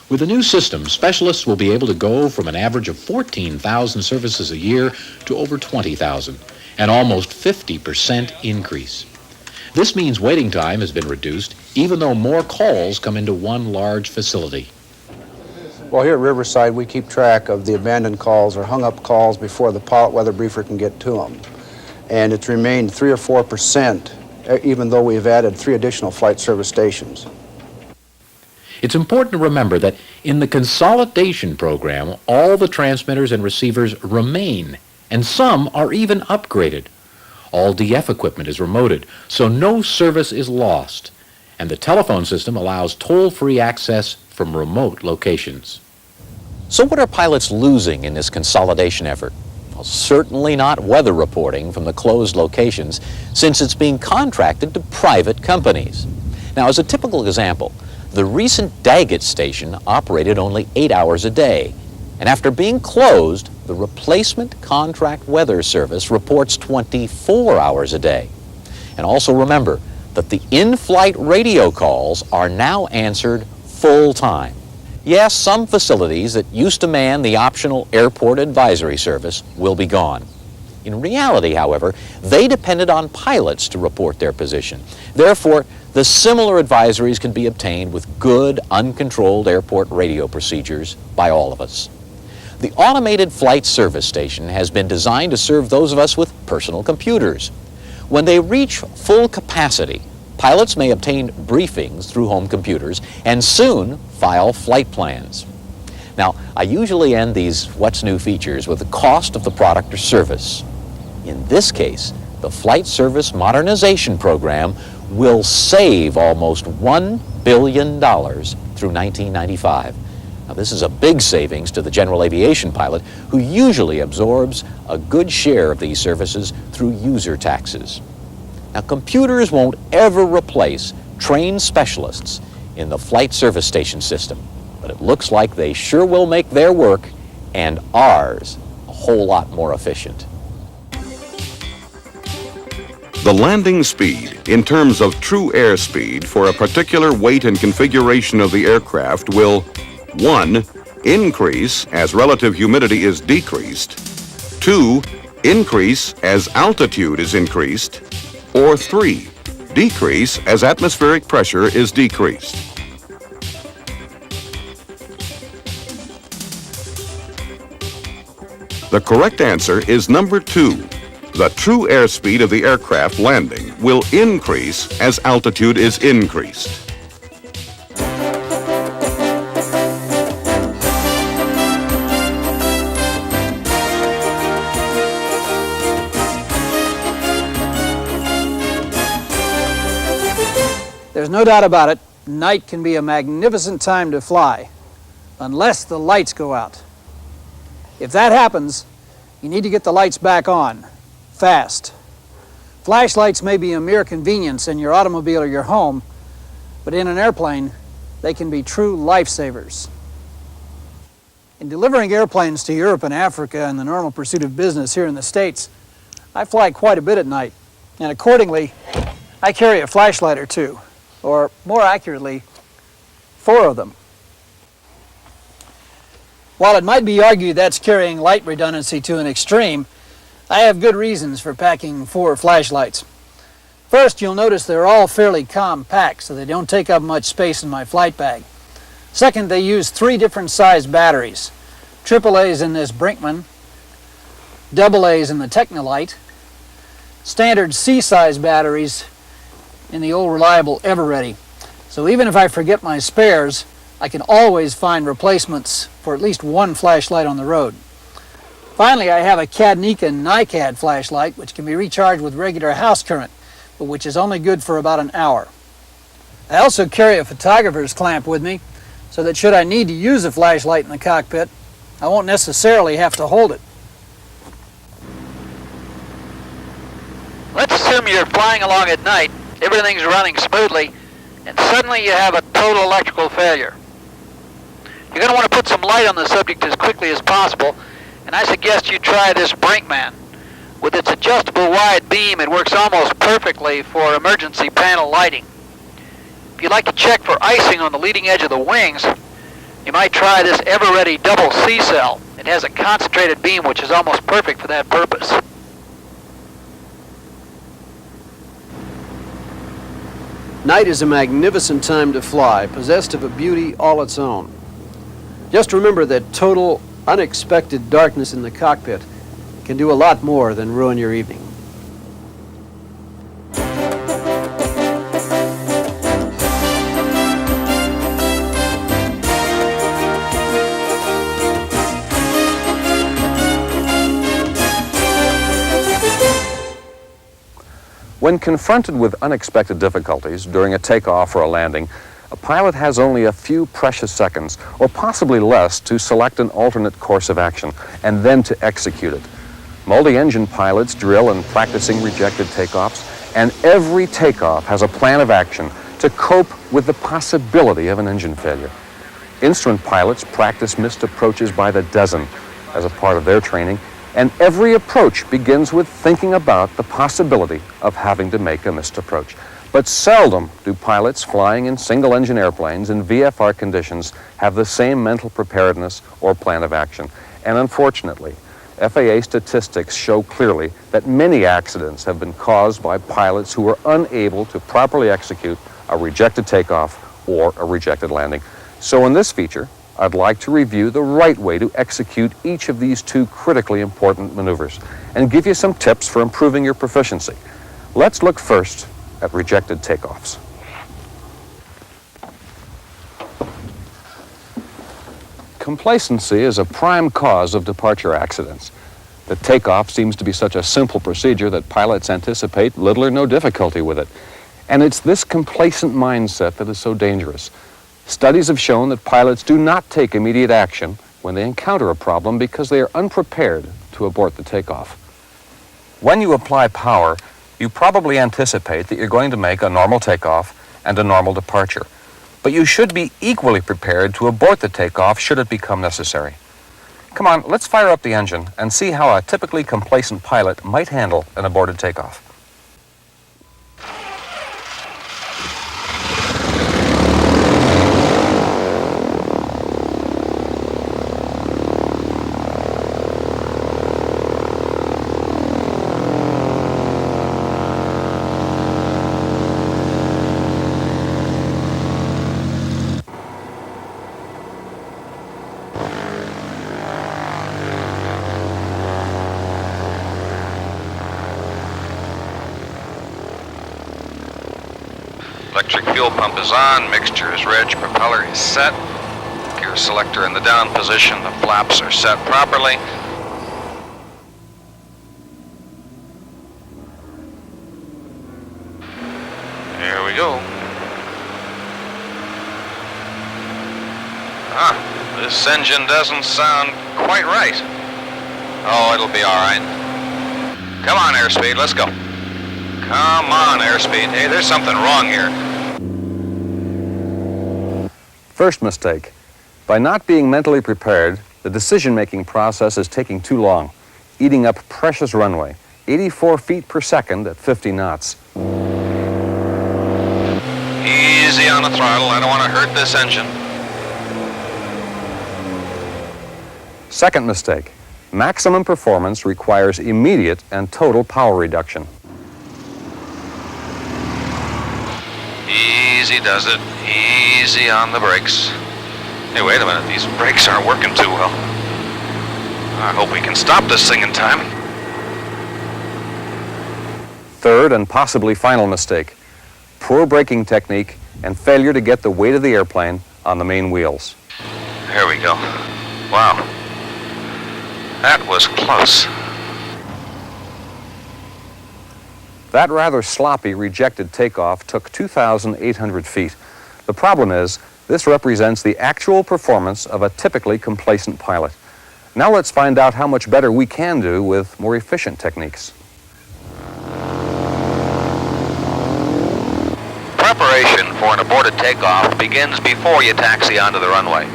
With the new system, specialists will be able to go from an average of 14,000 services a year to over 20,000, an almost 50% increase. This means waiting time has been reduced, even though more calls come into one large facility. Well, here at Riverside, we keep track of the abandoned calls or hung-up calls before the pilot weather briefer can get to them. And it's remained 3 or 4%, even though we've added 3 additional flight service stations. It's important to remember that in the consolidation program, all the transmitters and receivers remain, and some are even upgraded. All DF equipment is remoted, so no service is lost, and the telephone system allows toll-free access from remote locations. So what are pilots losing in this consolidation effort? Well, certainly not weather reporting from the closed locations, since it's being contracted to private companies. Now, as a typical example, the recent Daggett station operated only 8 hours a day, and after being closed, the replacement contract weather service reports 24 hours a day. And also remember that the in-flight radio calls are now answered full-time. Yes, some facilities that used to man the optional airport advisory service will be gone. In reality, however, they depended on pilots to report their position. Therefore, the similar advisories can be obtained with good, uncontrolled airport radio procedures by all of us. The automated flight service station has been designed to serve those of us with personal computers. When they reach full capacity, pilots may obtain briefings through home computers and soon file flight plans. Now, I usually end these What's New features with the cost of the product or service. In this case, the Flight Service Modernization Program will save almost $1 billion through 1995. Now, this is a big savings to the general aviation pilot, who usually absorbs a good share of these services through user taxes. Now, computers won't ever replace trained specialists in the flight service station system, but it looks like they sure will make their work and ours a whole lot more efficient. The landing speed, in terms of true airspeed for a particular weight and configuration of the aircraft, will 1. Increase as relative humidity is decreased. 2. Increase as altitude is increased. Or 3, decrease as atmospheric pressure is decreased. The correct answer is number 2. The true airspeed of the aircraft landing will increase as altitude is increased. There's no doubt about it, night can be a magnificent time to fly, unless the lights go out. If that happens, you need to get the lights back on, fast. Flashlights may be a mere convenience in your automobile or your home, but in an airplane, they can be true lifesavers. In delivering airplanes to Europe and Africa in the normal pursuit of business here in the States, I fly quite a bit at night, and accordingly, I carry a flashlight or two, or more accurately, 4 of them. While it might be argued that's carrying light redundancy to an extreme, I have good reasons for packing 4 flashlights. First, you'll notice they're all fairly compact, so they don't take up much space in my flight bag. Second, they use 3 different size batteries. AAA's in this Brinkmann, AA's in the Technolite, standard C-size batteries in the old reliable Everready. So even if I forget my spares, I can always find replacements for at least 1 flashlight on the road. Finally, I have a Cadnica NiCad flashlight, which can be recharged with regular house current, but which is only good for about an hour. I also carry a photographer's clamp with me, so that should I need to use a flashlight in the cockpit, I won't necessarily have to hold it. Let's assume you're flying along at night, everything's running smoothly, and suddenly you have a total electrical failure. You're going to want to put some light on the subject as quickly as possible, and I suggest you try this Brinkmann. With its adjustable wide beam, it works almost perfectly for emergency panel lighting. If you'd like to check for icing on the leading edge of the wings, you might try this Everready double C-cell. It has a concentrated beam which is almost perfect for that purpose. Night is a magnificent time to fly, possessed of a beauty all its own. Just remember that total, unexpected darkness in the cockpit can do a lot more than ruin your evening. When confronted with unexpected difficulties during a takeoff or a landing, a pilot has only a few precious seconds, or possibly less, to select an alternate course of action and then to execute it. Multi-engine pilots drill in practicing rejected takeoffs, and every takeoff has a plan of action to cope with the possibility of an engine failure. Instrument pilots practice missed approaches by the dozen as a part of their training, and every approach begins with thinking about the possibility of having to make a missed approach. But seldom do pilots flying in single-engine airplanes in VFR conditions have the same mental preparedness or plan of action. And unfortunately, FAA statistics show clearly that many accidents have been caused by pilots who were unable to properly execute a rejected takeoff or a rejected landing. So in this feature, I'd like to review the right way to execute each of these 2 critically important maneuvers and give you some tips for improving your proficiency. Let's look first at rejected takeoffs. Complacency is a prime cause of departure accidents. The takeoff seems to be such a simple procedure that pilots anticipate little or no difficulty with it. And it's this complacent mindset that is so dangerous. Studies have shown that pilots do not take immediate action when they encounter a problem because they are unprepared to abort the takeoff. When you apply power, you probably anticipate that you're going to make a normal takeoff and a normal departure. But you should be equally prepared to abort the takeoff should it become necessary. Come on, let's fire up the engine and see how a typically complacent pilot might handle an aborted takeoff. Electric fuel pump is on, mixture is rich, propeller is set, gear selector in the down position, the flaps are set properly. There we go. This engine doesn't sound quite right. Oh, it'll be all right. Come on, airspeed, let's go. Come on, airspeed. Hey, there's something wrong here. First mistake. By not being mentally prepared, the decision-making process is taking too long, eating up precious runway, 84 feet per second at 50 knots. Easy on the throttle. I don't want to hurt this engine. Second mistake. Maximum performance requires immediate and total power reduction. Easy does it. Easy on the brakes. Hey, wait a minute. These brakes aren't working too well. I hope we can stop this thing in time. Third and possibly final mistake. Poor braking technique and failure to get the weight of the airplane on the main wheels. There we go. Wow. That was close. That rather sloppy rejected takeoff took 2,800 feet. The problem is, this represents the actual performance of a typically complacent pilot. Now let's find out how much better we can do with more efficient techniques. Preparation for an aborted takeoff begins before you taxi onto the runway.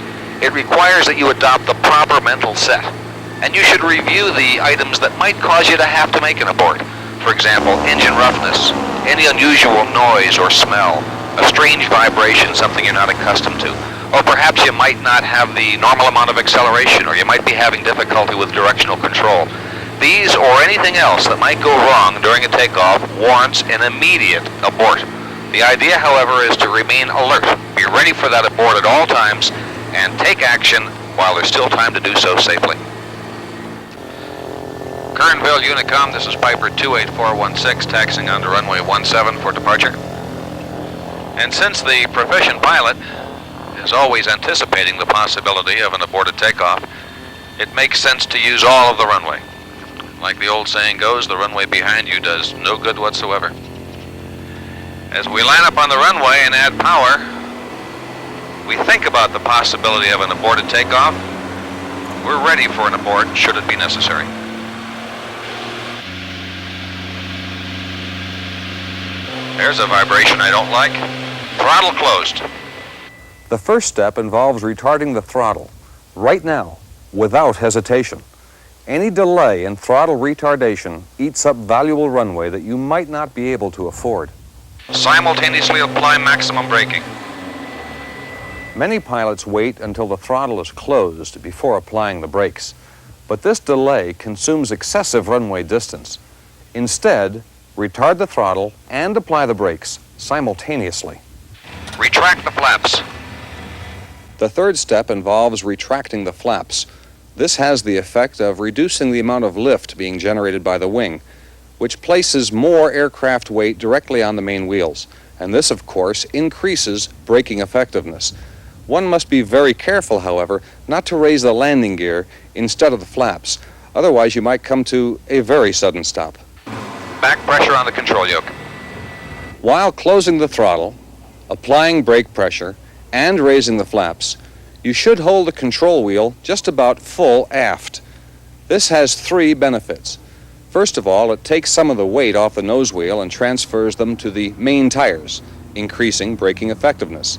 It requires that you adopt the proper mental set. And you should review the items that might cause you to have to make an abort. For example, engine roughness, any unusual noise or smell, a strange vibration, something you're not accustomed to, or perhaps you might not have the normal amount of acceleration, or you might be having difficulty with directional control. These or anything else that might go wrong during a takeoff warrants an immediate abort. The idea, however, is to remain alert, be ready for that abort at all times, and take action while there's still time to do so safely. Kernville, Unicom, this is Piper 28416, taxiing onto runway 17 for departure. And since the proficient pilot is always anticipating the possibility of an aborted takeoff, it makes sense to use all of the runway. Like the old saying goes, the runway behind you does no good whatsoever. As we line up on the runway and add power, we think about the possibility of an aborted takeoff. We're ready for an abort should it be necessary. There's a vibration I don't like. Throttle closed. The first step involves retarding the throttle, right now, without hesitation. Any delay in throttle retardation eats up valuable runway that you might not be able to afford. Simultaneously apply maximum braking. Many pilots wait until the throttle is closed before applying the brakes, but this delay consumes excessive runway distance. Instead, retard the throttle and apply the brakes simultaneously. Retract the flaps. The third step involves retracting the flaps. This has the effect of reducing the amount of lift being generated by the wing, which places more aircraft weight directly on the main wheels. And this, of course, increases braking effectiveness. One must be very careful, however, not to raise the landing gear instead of the flaps. Otherwise, you might come to a very sudden stop. Back pressure on the control yoke. While closing the throttle, applying brake pressure, and raising the flaps, you should hold the control wheel just about full aft. This has three benefits. First of all, it takes some of the weight off the nose wheel and transfers them to the main tires, increasing braking effectiveness.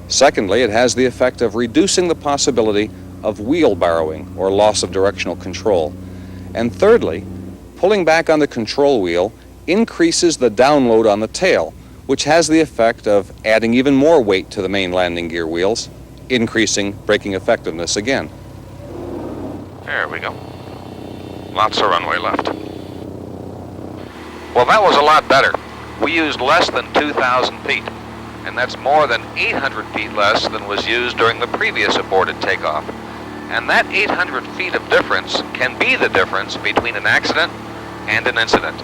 Secondly, it has the effect of reducing the possibility of wheel barrowing or loss of directional control. And thirdly, pulling back on the control wheel increases the download on the tail, which has the effect of adding even more weight to the main landing gear wheels, increasing braking effectiveness again. There we go. Lots of runway left. Well, that was a lot better. We used less than 2,000 feet, and that's more than 800 feet less than was used during the previous aborted takeoff. And that 800 feet of difference can be the difference between an accident and an incident.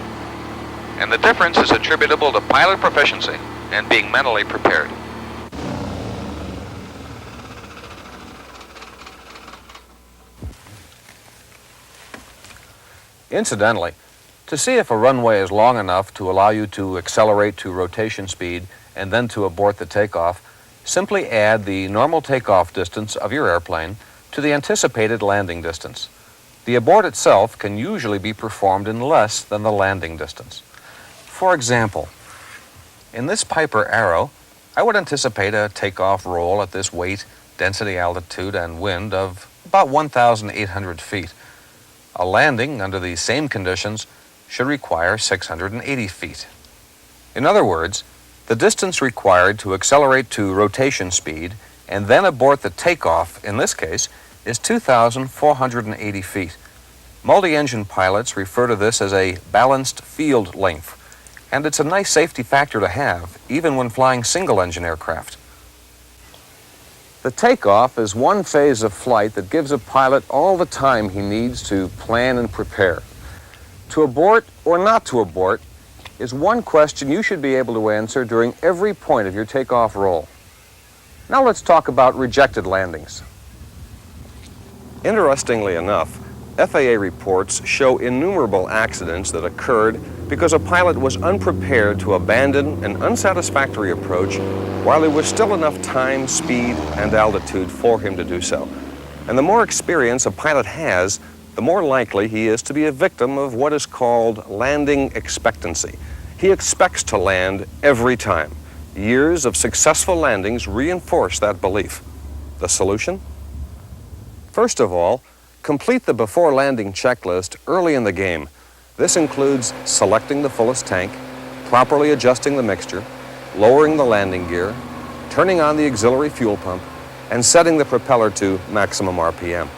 And the difference is attributable to pilot proficiency and being mentally prepared. Incidentally, to see if a runway is long enough to allow you to accelerate to rotation speed and then to abort the takeoff, simply add the normal takeoff distance of your airplane to the anticipated landing distance. The abort itself can usually be performed in less than the landing distance. For example, in this Piper Arrow, I would anticipate a takeoff roll at this weight, density, altitude, and wind of about 1,800 feet. A landing under these same conditions should require 680 feet. In other words, the distance required to accelerate to rotation speed and then abort the takeoff, in this case, is 2,480 feet. Multi-engine pilots refer to this as a balanced field length, and it's a nice safety factor to have, even when flying single-engine aircraft. The takeoff is one phase of flight that gives a pilot all the time he needs to plan and prepare. To abort or not to abort is one question you should be able to answer during every point of your takeoff roll. Now let's talk about rejected landings. Interestingly enough, FAA reports show innumerable accidents that occurred because a pilot was unprepared to abandon an unsatisfactory approach while there was still enough time, speed, and altitude for him to do so. And the more experience a pilot has, the more likely he is to be a victim of what is called landing expectancy. He expects to land every time. Years of successful landings reinforce that belief. The solution? First of all, complete the before landing checklist early in the game. This includes selecting the fullest tank, properly adjusting the mixture, lowering the landing gear, turning on the auxiliary fuel pump, and setting the propeller to maximum RPM.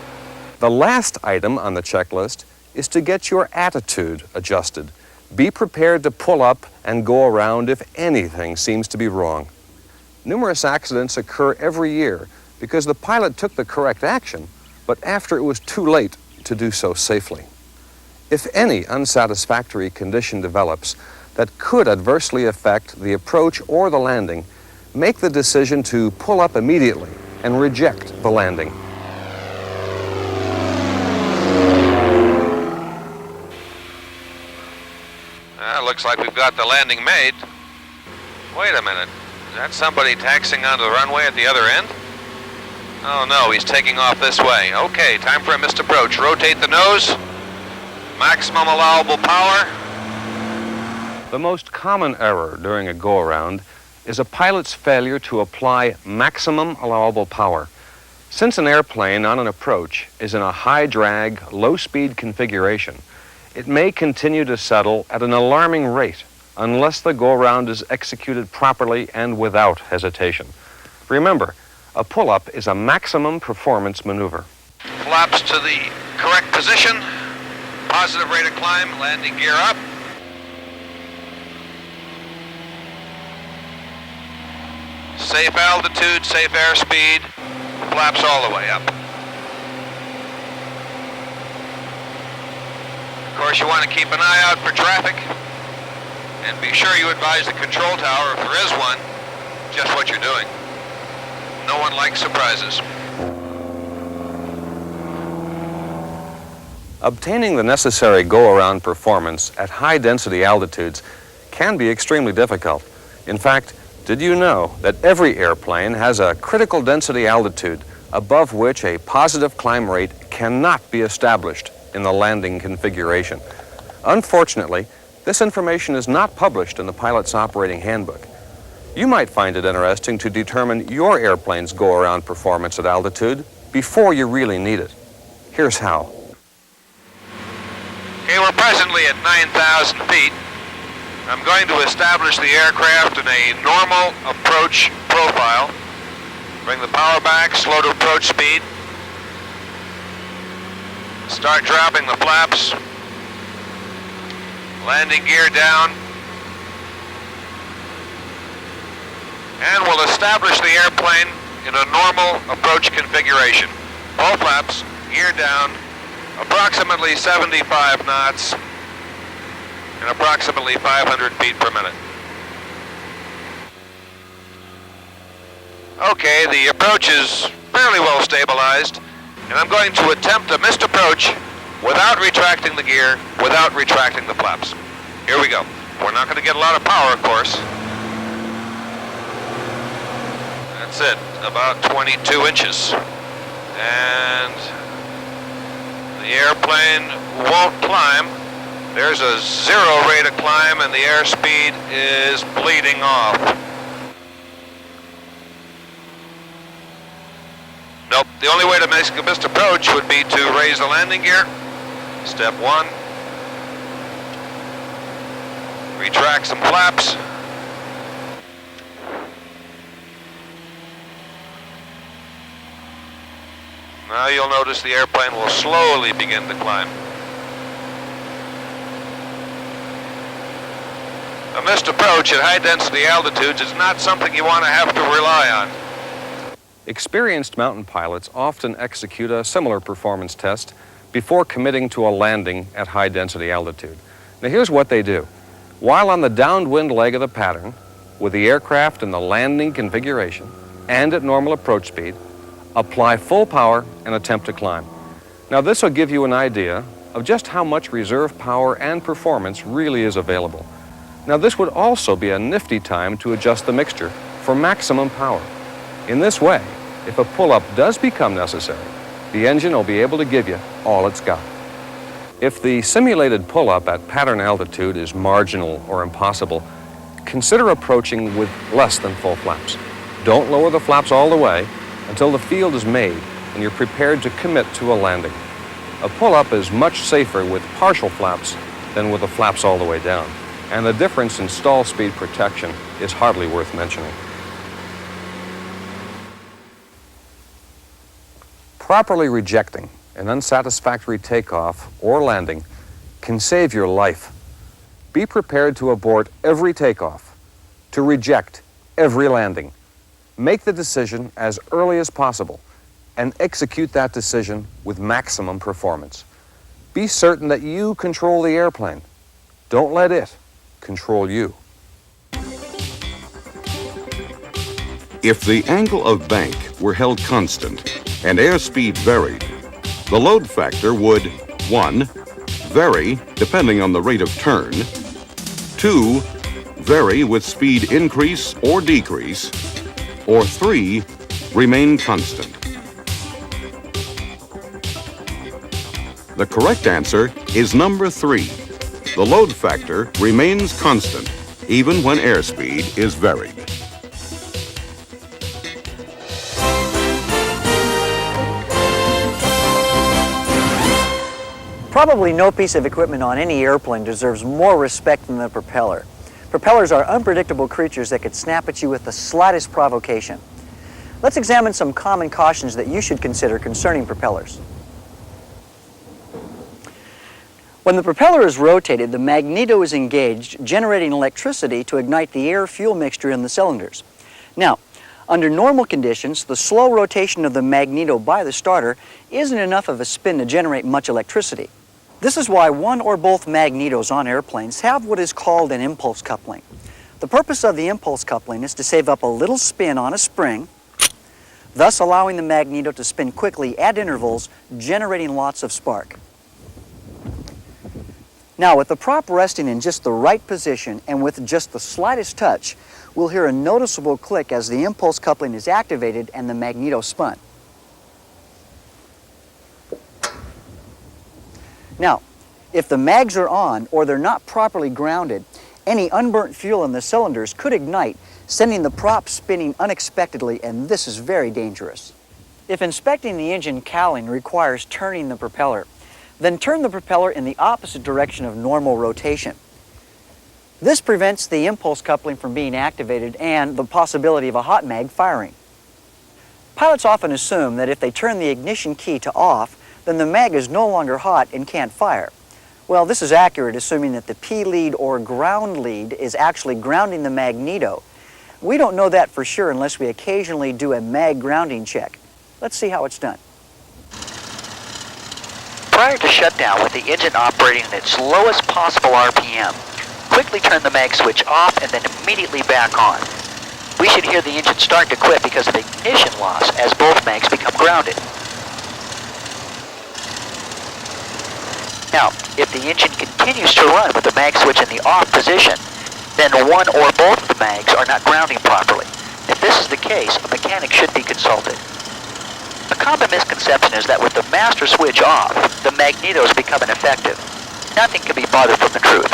The last item on the checklist is to get your attitude adjusted. Be prepared to pull up and go around if anything seems to be wrong. Numerous accidents occur every year because the pilot took the correct action, but after it was too late to do so safely. If any unsatisfactory condition develops that could adversely affect the approach or the landing, make the decision to pull up immediately and reject the landing. Looks like we've got the landing made. Wait a minute. Is that somebody taxiing onto the runway at the other end? Oh no, he's taking off this way. Okay, time for a missed approach. Rotate the nose. Maximum allowable power. The most common error during a go-around is a pilot's failure to apply maximum allowable power. Since an airplane on an approach is in a high-drag, low-speed configuration, it may continue to settle at an alarming rate unless the go-around is executed properly and without hesitation. Remember, a pull-up is a maximum performance maneuver. Flaps to the correct position. Positive rate of climb, landing gear up. Safe altitude, safe airspeed. Flaps all the way up. Of course, you want to keep an eye out for traffic. And be sure you advise the control tower, if there is one, just what you're doing. No one likes surprises. Obtaining the necessary go-around performance at high-density altitudes can be extremely difficult. In fact, did you know that every airplane has a critical density altitude above which a positive climb rate cannot be established in the landing configuration? Unfortunately, this information is not published in the pilot's operating handbook. You might find it interesting to determine your airplane's go-around performance at altitude before you really need it. Here's how. Okay, we're presently at 9,000 feet. I'm going to establish the aircraft in a normal approach profile. Bring the power back, slow to approach speed. Start dropping the flaps. Landing gear down. And we'll establish the airplane in a normal approach configuration. All flaps, gear down, approximately 75 knots, and approximately 500 feet per minute. Okay, the approach is fairly well stabilized, and I'm going to attempt a missed approach without retracting the gear, without retracting the flaps. Here we go. We're not going to get a lot of power, of course. That's it, about 22 inches. And the airplane won't climb. There's a 0 rate of climb, and the airspeed is bleeding off. Nope, the only way to make a missed approach would be to raise the landing gear. Step 1. Retract some flaps. Now you'll notice the airplane will slowly begin to climb. A missed approach at high density altitudes is not something you want to have to rely on. Experienced mountain pilots often execute a similar performance test before committing to a landing at high density altitude. Now here's what they do. While on the downwind leg of the pattern, with the aircraft in the landing configuration and at normal approach speed, apply full power and attempt to climb. Now this will give you an idea of just how much reserve power and performance really is available. Now this would also be a nifty time to adjust the mixture for maximum power. In this way, if a pull-up does become necessary, the engine will be able to give you all it's got. If the simulated pull-up at pattern altitude is marginal or impossible, consider approaching with less than full flaps. Don't lower the flaps all the way until the field is made and you're prepared to commit to a landing. A pull-up is much safer with partial flaps than with the flaps all the way down, and the difference in stall speed protection is hardly worth mentioning. Properly rejecting an unsatisfactory takeoff or landing can save your life. Be prepared to abort every takeoff, to reject every landing. Make the decision as early as possible and execute that decision with maximum performance. Be certain that you control the airplane. Don't let it control you. If the angle of bank were held constant and airspeed varied, the load factor would 1. Vary depending on the rate of turn, 2. Vary with speed increase or decrease, or 3. Remain constant. The correct answer is number 3. The load factor remains constant even when airspeed is varied. Probably no piece of equipment on any airplane deserves more respect than the propeller. Propellers are unpredictable creatures that could snap at you with the slightest provocation. Let's examine some common cautions that you should consider concerning propellers. When the propeller is rotated, the magneto is engaged, generating electricity to ignite the air-fuel mixture in the cylinders. Now, under normal conditions, the slow rotation of the magneto by the starter isn't enough of a spin to generate much electricity. This is why one or both magnetos on airplanes have what is called an impulse coupling. The purpose of the impulse coupling is to save up a little spin on a spring, thus allowing the magneto to spin quickly at intervals, generating lots of spark. Now, with the prop resting in just the right position and with just the slightest touch, we'll hear a noticeable click as the impulse coupling is activated and the magneto spun. Now, if the mags are on or they're not properly grounded, any unburnt fuel in the cylinders could ignite, sending the prop spinning unexpectedly, and this is very dangerous. If inspecting the engine cowling requires turning the propeller, then turn the propeller in the opposite direction of normal rotation. This prevents the impulse coupling from being activated and the possibility of a hot mag firing. Pilots often assume that if they turn the ignition key to off, then the mag is no longer hot and can't fire. Well, this is accurate, assuming that the P lead or ground lead is actually grounding the magneto. We don't know that for sure unless we occasionally do a mag grounding check. Let's see how it's done. Prior to shutdown, with the engine operating at its lowest possible RPM, quickly turn the mag switch off and then immediately back on. we should hear the engine start to quit because of ignition loss as both mags become grounded. Now, if the engine continues to run with the mag switch in the off position, then one or both of the mags are not grounding properly. If this is the case, a mechanic should be consulted. A common misconception is that with the master switch off, the magnetos become ineffective. Nothing can be farther from the truth.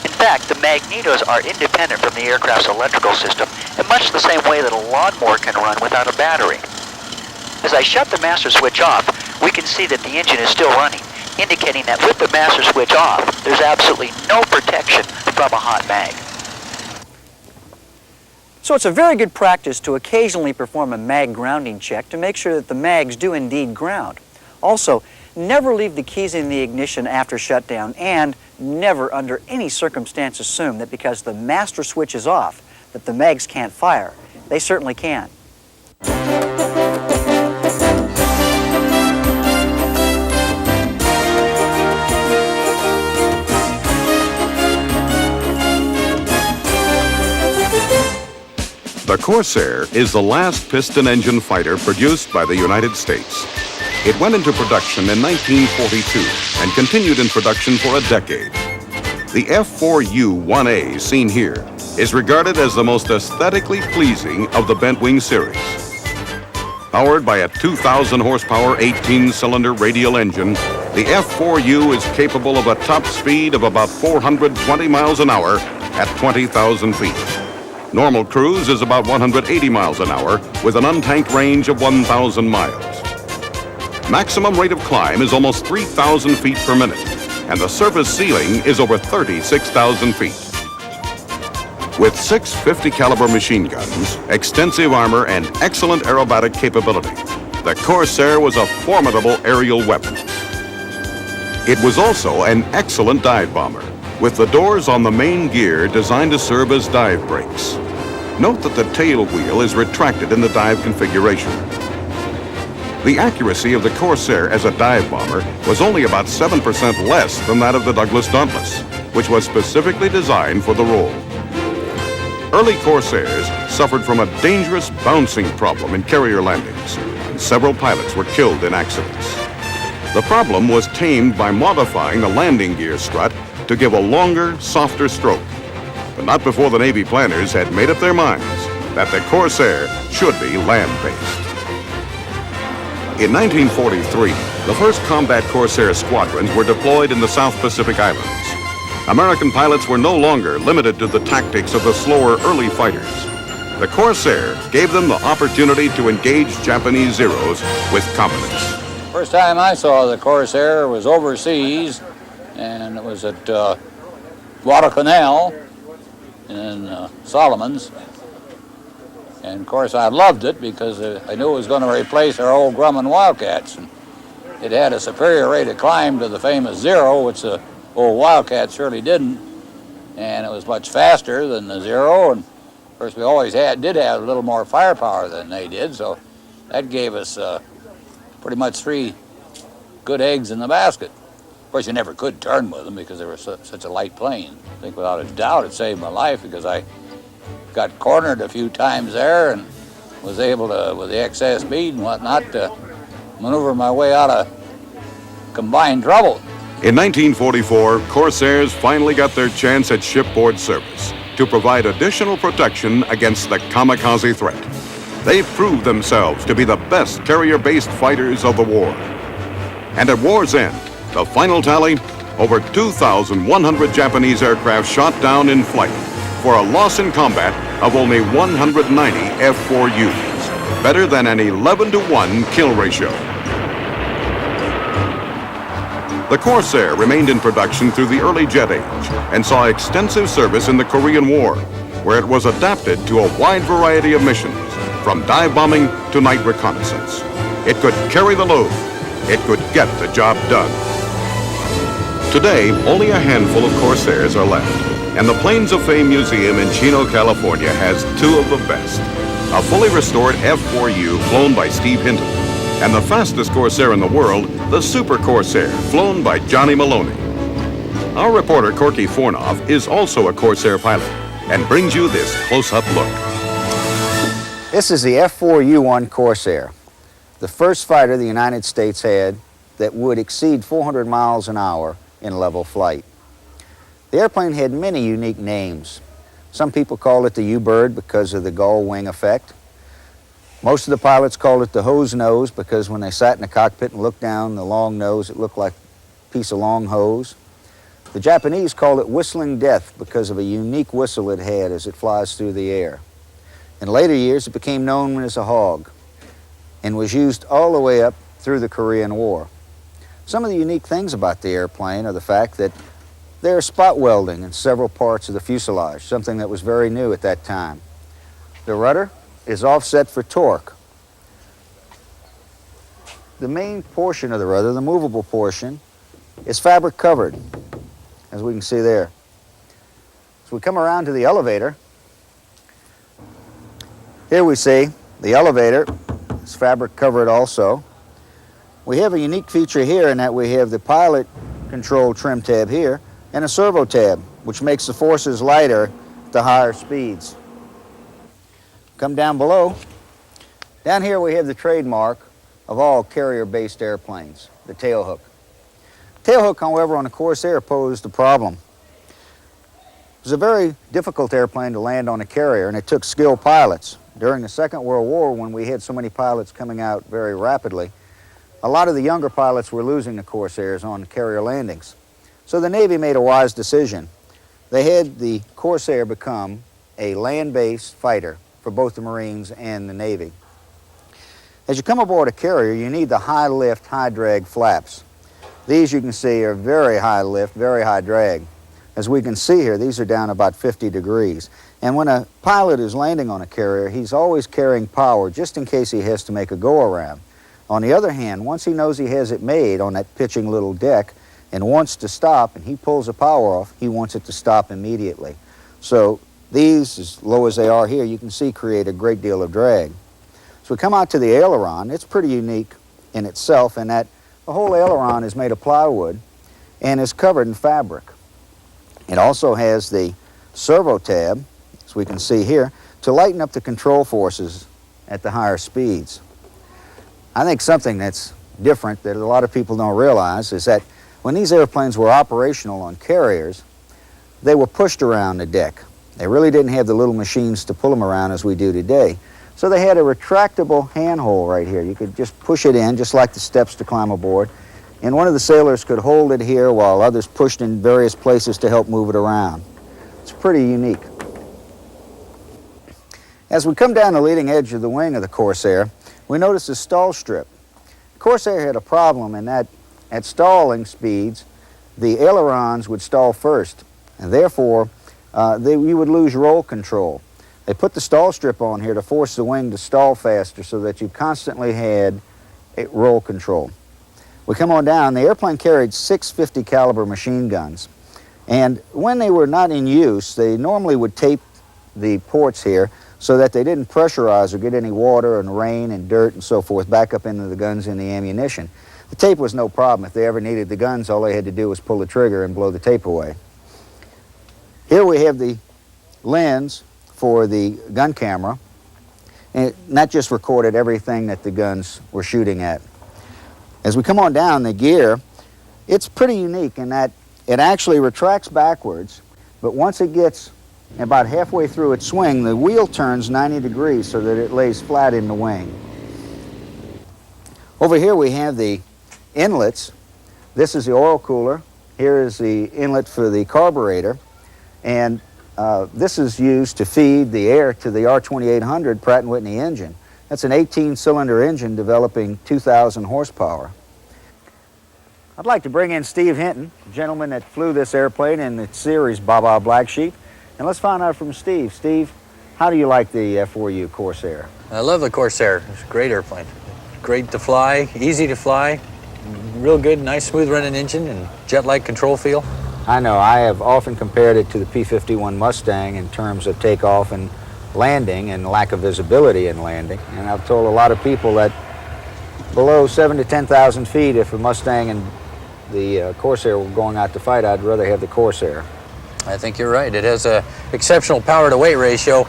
In fact, the magnetos are independent from the aircraft's electrical system in much the same way that a lawnmower can run without a battery. As I shut the master switch off, we can see that the engine is still running, indicating that with the master switch off, there's absolutely no protection from a hot mag. So it's a very good practice to occasionally perform a mag grounding check to make sure that the mags do indeed ground. Also, never leave the keys in the ignition after shutdown, and never under any circumstance assume that because the master switch is off that the mags can't fire. They certainly can. The Corsair is the last piston engine fighter produced by the United States. It went into production in 1942 and continued in production for a decade. The F4U-1A seen here is regarded as the most aesthetically pleasing of the bent wing series. Powered by a 2,000 horsepower 18-cylinder radial engine, the F4U is capable of a top speed of about 420 miles an hour at 20,000 feet. Normal cruise is about 180 miles an hour with an untanked range of 1,000 miles. Maximum rate of climb is almost 3,000 feet per minute, and the surface ceiling is over 36,000 feet. With 6 50 caliber machine guns, extensive armor, and excellent aerobatic capability, the Corsair was a formidable aerial weapon. It was also an excellent dive bomber, with the doors on the main gear designed to serve as dive brakes. Note that the tail wheel is retracted in the dive configuration. The accuracy of the Corsair as a dive bomber was only about 7% less than that of the Douglas Dauntless, which was specifically designed for the role. Early Corsairs suffered from a dangerous bouncing problem in carrier landings, and several pilots were killed in accidents. The problem was tamed by modifying the landing gear strut to give a longer, softer stroke, but not before the Navy planners had made up their minds that the Corsair should be land-based. In 1943, the first combat Corsair squadrons were deployed in the South Pacific Islands. American pilots were no longer limited to the tactics of the slower early fighters. The Corsair gave them the opportunity to engage Japanese Zeros with competence. First time I saw the Corsair was overseas, and it was at Guadalcanal in Solomons. And of course I loved it because I knew it was going to replace our old Grumman Wildcats. And it had a superior rate of climb to the famous Zero, which the old Wildcats surely didn't. And it was much faster than the Zero. And of course we always did have a little more firepower than they did, so that gave us pretty much 3 good eggs in the basket. Of course, you never could turn with them because they were such a light plane. I think without a doubt it saved my life because I got cornered a few times there and was able to, with the excess speed and whatnot, to maneuver my way out of combined trouble. In 1944, Corsairs finally got their chance at shipboard service to provide additional protection against the kamikaze threat. They've proved themselves to be the best carrier-based fighters of the war. And at war's end, the final tally, over 2,100 Japanese aircraft shot down in flight for a loss in combat of only 190 F4Us, better than an 11-to-1 kill ratio. The Corsair remained in production through the early jet age and saw extensive service in the Korean War, where it was adapted to a wide variety of missions, from dive bombing to night reconnaissance. It could carry the load. It could get the job done. Today, only a handful of Corsairs are left, and the Planes of Fame Museum in Chino, California has 2 of the best. A fully restored F4U flown by Steve Hinton, and the fastest Corsair in the world, the Super Corsair, flown by Johnny Maloney. Our reporter, Corky Fornoff, is also a Corsair pilot and brings you this close-up look. This is the F-4U-1 Corsair, the first fighter the United States had that would exceed 400 miles an hour in level flight. The airplane had many unique names. Some people call it the U-bird because of the gull wing effect. Most of the pilots called it the hose nose because when they sat in the cockpit and looked down the long nose, it looked like a piece of long hose. The Japanese called it whistling death because of a unique whistle it had as it flies through the air. In later years, it became known as a hog and was used all the way up through the Korean War. Some of the unique things about the airplane are the fact that there is spot welding in several parts of the fuselage, something that was very new at that time. The rudder is offset for torque. The main portion of the rudder, the movable portion, is fabric covered, as we can see there. So we come around to the elevator. Here we see the elevator is fabric covered also. We have a unique feature here in that we have the pilot control trim tab here and a servo tab, which makes the forces lighter at the higher speeds. Come down below. Down here we have the trademark of all carrier-based airplanes, the tail hook. Tail hook, however, on the Corsair posed a problem. It was a very difficult airplane to land on a carrier, and it took skilled pilots. During the Second World War, when we had so many pilots coming out very rapidly, a lot of the younger pilots were losing the Corsairs on carrier landings. So the Navy made a wise decision. They had the Corsair become a land-based fighter for both the Marines and the Navy. As you come aboard a carrier, you need the high lift, high drag flaps. These you can see are very high lift, very high drag. As we can see here, these are down about 50 degrees. And when a pilot is landing on a carrier, he's always carrying power just in case he has to make a go-around. On the other hand, once he knows he has it made on that pitching little deck and wants to stop and he pulls the power off, he wants it to stop immediately. So these, as low as they are here, you can see create a great deal of drag. So we come out to the aileron. It's pretty unique in itself in that the whole aileron is made of plywood and is covered in fabric. It also has the servo tab, as we can see here, to lighten up the control forces at the higher speeds. I think something that's different that a lot of people don't realize is that when these airplanes were operational on carriers, they were pushed around the deck. They really didn't have the little machines to pull them around as we do today. So they had a retractable handhold right here. You could just push it in, just like the steps to climb aboard. And one of the sailors could hold it here while others pushed in various places to help move it around. It's pretty unique. As we come down the leading edge of the wing of the Corsair, we notice a stall strip. Corsair had a problem in that at stalling speeds, the ailerons would stall first, and therefore you would lose roll control. They put the stall strip on here to force the wing to stall faster so that you constantly had roll control. We come on down, the airplane carried 650 caliber machine guns, and when they were not in use, they normally would tape the ports here so that they didn't pressurize or get any water and rain and dirt and so forth back up into the guns and the ammunition. The tape was no problem. If they ever needed the guns, all they had to do was pull the trigger and blow the tape away. Here we have the lens for the gun camera, and that just recorded everything that the guns were shooting at. As we come on down, the gear, it's pretty unique in that it actually retracts backwards, but once it gets about halfway through its swing, the wheel turns 90 degrees so that it lays flat in the wing. Over here we have the inlets. This is the oil cooler. Here is the inlet for the carburetor. And this is used to feed the air to the R2800 Pratt & Whitney engine. That's an 18-cylinder engine developing 2,000 horsepower. I'd like to bring in Steve Hinton, the gentleman that flew this airplane in the series Baba Black Sheep. And let's find out from Steve. Steve, how do you like the F-4U Corsair? I love the Corsair. It's a great airplane. Great to fly, easy to fly, real good, nice smooth running engine and jet-like control feel. I know, I have often compared it to the P-51 Mustang in terms of takeoff and landing and lack of visibility in landing. And I've told a lot of people that below 7,000 to 10,000 feet, if a Mustang and the Corsair were going out to fight, I'd rather have the Corsair. I think you're right. It has an exceptional power to weight ratio.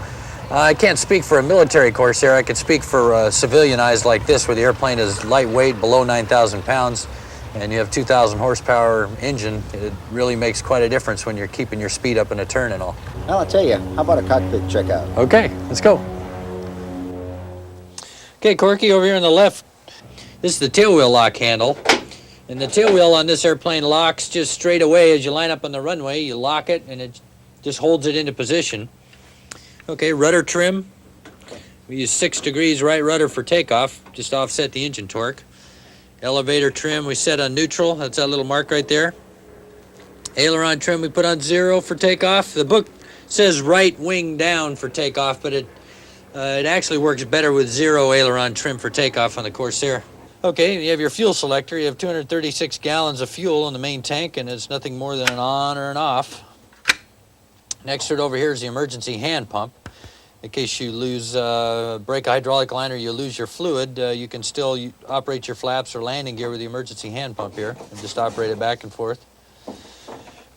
I can't speak for a military Corsair. I can speak for civilian eyes like this, where the airplane is lightweight, below 9,000 pounds, and you have 2,000 horsepower engine. It really makes quite a difference when you're keeping your speed up in a turn and all. Now I'll tell you, how about a cockpit checkout? Okay, let's go. Okay, Corky, over here on the left, this is the tailwheel lock handle. And the tailwheel on this airplane locks just straight away as you line up on the runway. You lock it, and it just holds it into position. Okay, rudder trim. We use 6 degrees right rudder for takeoff, just to offset the engine torque. Elevator trim we set on neutral. That's that little mark right there. Aileron trim we put on 0 for takeoff. The book says right wing down for takeoff, but it actually works better with 0 aileron trim for takeoff on the Corsair. Okay, you have your fuel selector. You have 236 gallons of fuel in the main tank, and it's nothing more than an on or an off. Next to it over here is the emergency hand pump. In case you lose, break a hydraulic line or you lose your fluid, you can still operate your flaps or landing gear with the emergency hand pump here and just operate it back and forth.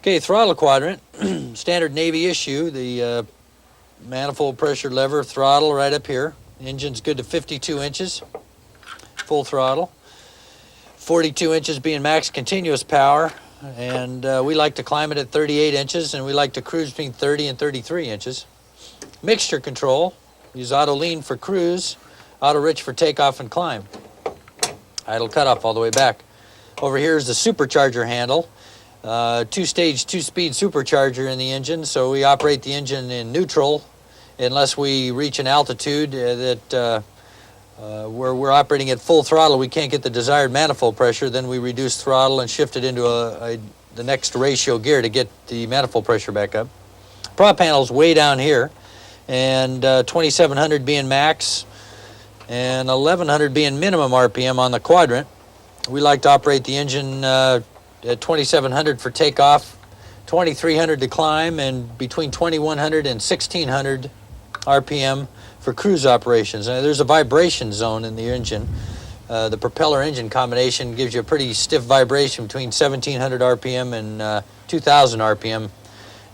Okay, throttle quadrant, standard Navy issue, the manifold pressure lever throttle right up here. Engine's good to 52 inches, full throttle. 42 inches being max continuous power. And we like to climb it at 38 inches, and we like to cruise between 30 and 33 inches. Mixture control, use auto lean for cruise, auto rich for takeoff and climb. Idle cutoff all the way back. Over here is the supercharger handle. 2-stage, 2-speed supercharger in the engine, so we operate the engine in neutral unless we reach an altitude where we're operating at full throttle. We can't get the desired manifold pressure, then we reduce throttle and shift it into the next ratio gear to get the manifold pressure back up. Prop panel's way down here, and 2,700 being max and 1,100 being minimum RPM on the quadrant. We like to operate the engine at 2,700 for takeoff, 2,300 to climb, and between 2,100 and 1,600 RPM for cruise operations. Now, there's a vibration zone in the engine. The propeller engine combination gives you a pretty stiff vibration between 1,700 RPM and 2,000 RPM.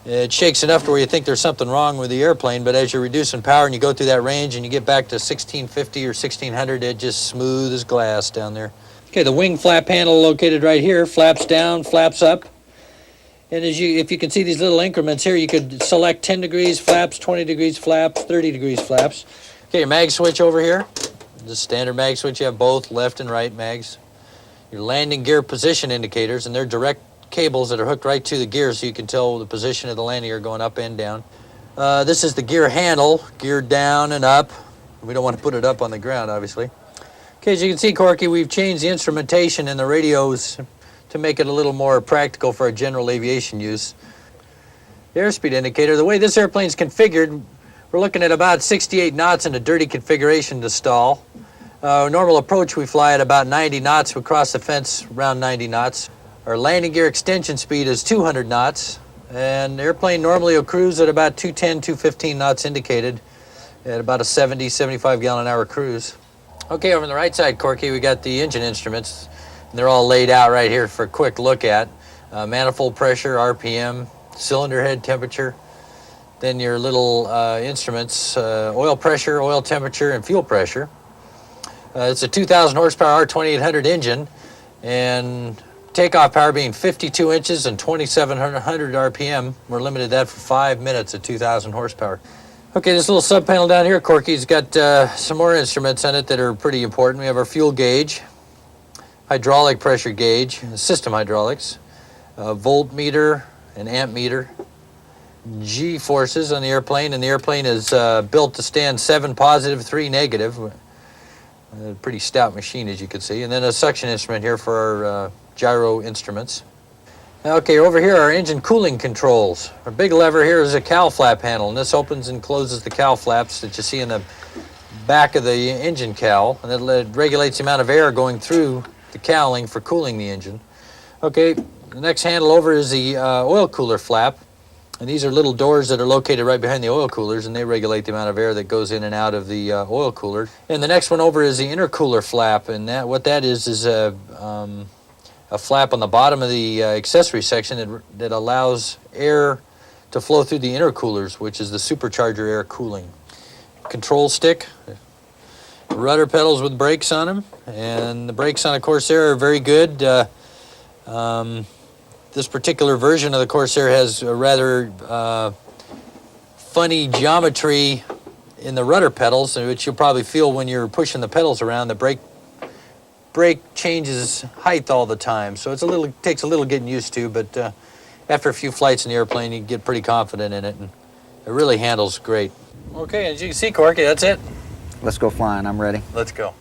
It shakes enough to where you think there's something wrong with the airplane, but as you're reducing power and you go through that range and you get back to 1,650 or 1,600, it just smooth as glass down there. Okay, the wing flap panel located right here, flaps down, flaps up. And if you can see these little increments here, you could select 10 degrees flaps, 20 degrees flaps, 30 degrees flaps. Okay, your mag switch over here. The standard mag switch, you have both left and right mags. Your landing gear position indicators, and they're direct cables that are hooked right to the gear so you can tell the position of the landing gear going up and down. This is the gear handle, gear down and up. We don't want to put it up on the ground, obviously. Okay, as you can see, Corky, we've changed the instrumentation and the radios to make it a little more practical for our general aviation use. The airspeed indicator, the way this airplane's configured, we're looking at about 68 knots in a dirty configuration to stall. Normal approach, we fly at about 90 knots. We cross the fence around 90 knots. Our landing gear extension speed is 200 knots, and the airplane normally will cruise at about 210, 215 knots indicated at about a 70, 75 gallon hour cruise. Okay, over on the right side, Corky, we got the engine instruments. They're all laid out right here for a quick look at. Manifold pressure, RPM, cylinder head temperature, then your little instruments, oil pressure, oil temperature, and fuel pressure. It's a 2,000 horsepower R2800 engine, and takeoff power being 52 inches and 2,700 RPM. We're limited that for 5 minutes at 2,000 horsepower. Okay, this little sub panel down here, Corky's got some more instruments on it that are pretty important. We have our fuel gauge, hydraulic pressure gauge, system hydraulics, voltmeter and amp meter, G forces on the airplane, and the airplane is built to stand 7 positive, 3 negative. A pretty stout machine, as you can see. And then a suction instrument here for our gyro instruments. Okay, over here are engine cooling controls. Our big lever here is a cowl flap handle, and this opens and closes the cowl flaps that you see in the back of the engine cowl, and it regulates the amount of air going through the cowling for cooling the engine. Okay, the next handle over is the oil cooler flap, and these are little doors that are located right behind the oil coolers, and they regulate the amount of air that goes in and out of the oil cooler. And the next one over is the intercooler flap, and what that is a flap on the bottom of the accessory section that allows air to flow through the intercoolers, which is the supercharger air cooling. control stick, rudder pedals with brakes on them, and the brakes on a Corsair are very good. This particular version of the Corsair has a rather funny geometry in the rudder pedals, which you'll probably feel when you're pushing the pedals around. The brake changes height all the time, so it takes a little getting used to, but after a few flights in the airplane, you get pretty confident in it, and it really handles great. Okay, as you can see, Corky, that's it. Let's go flying. I'm ready. Let's go.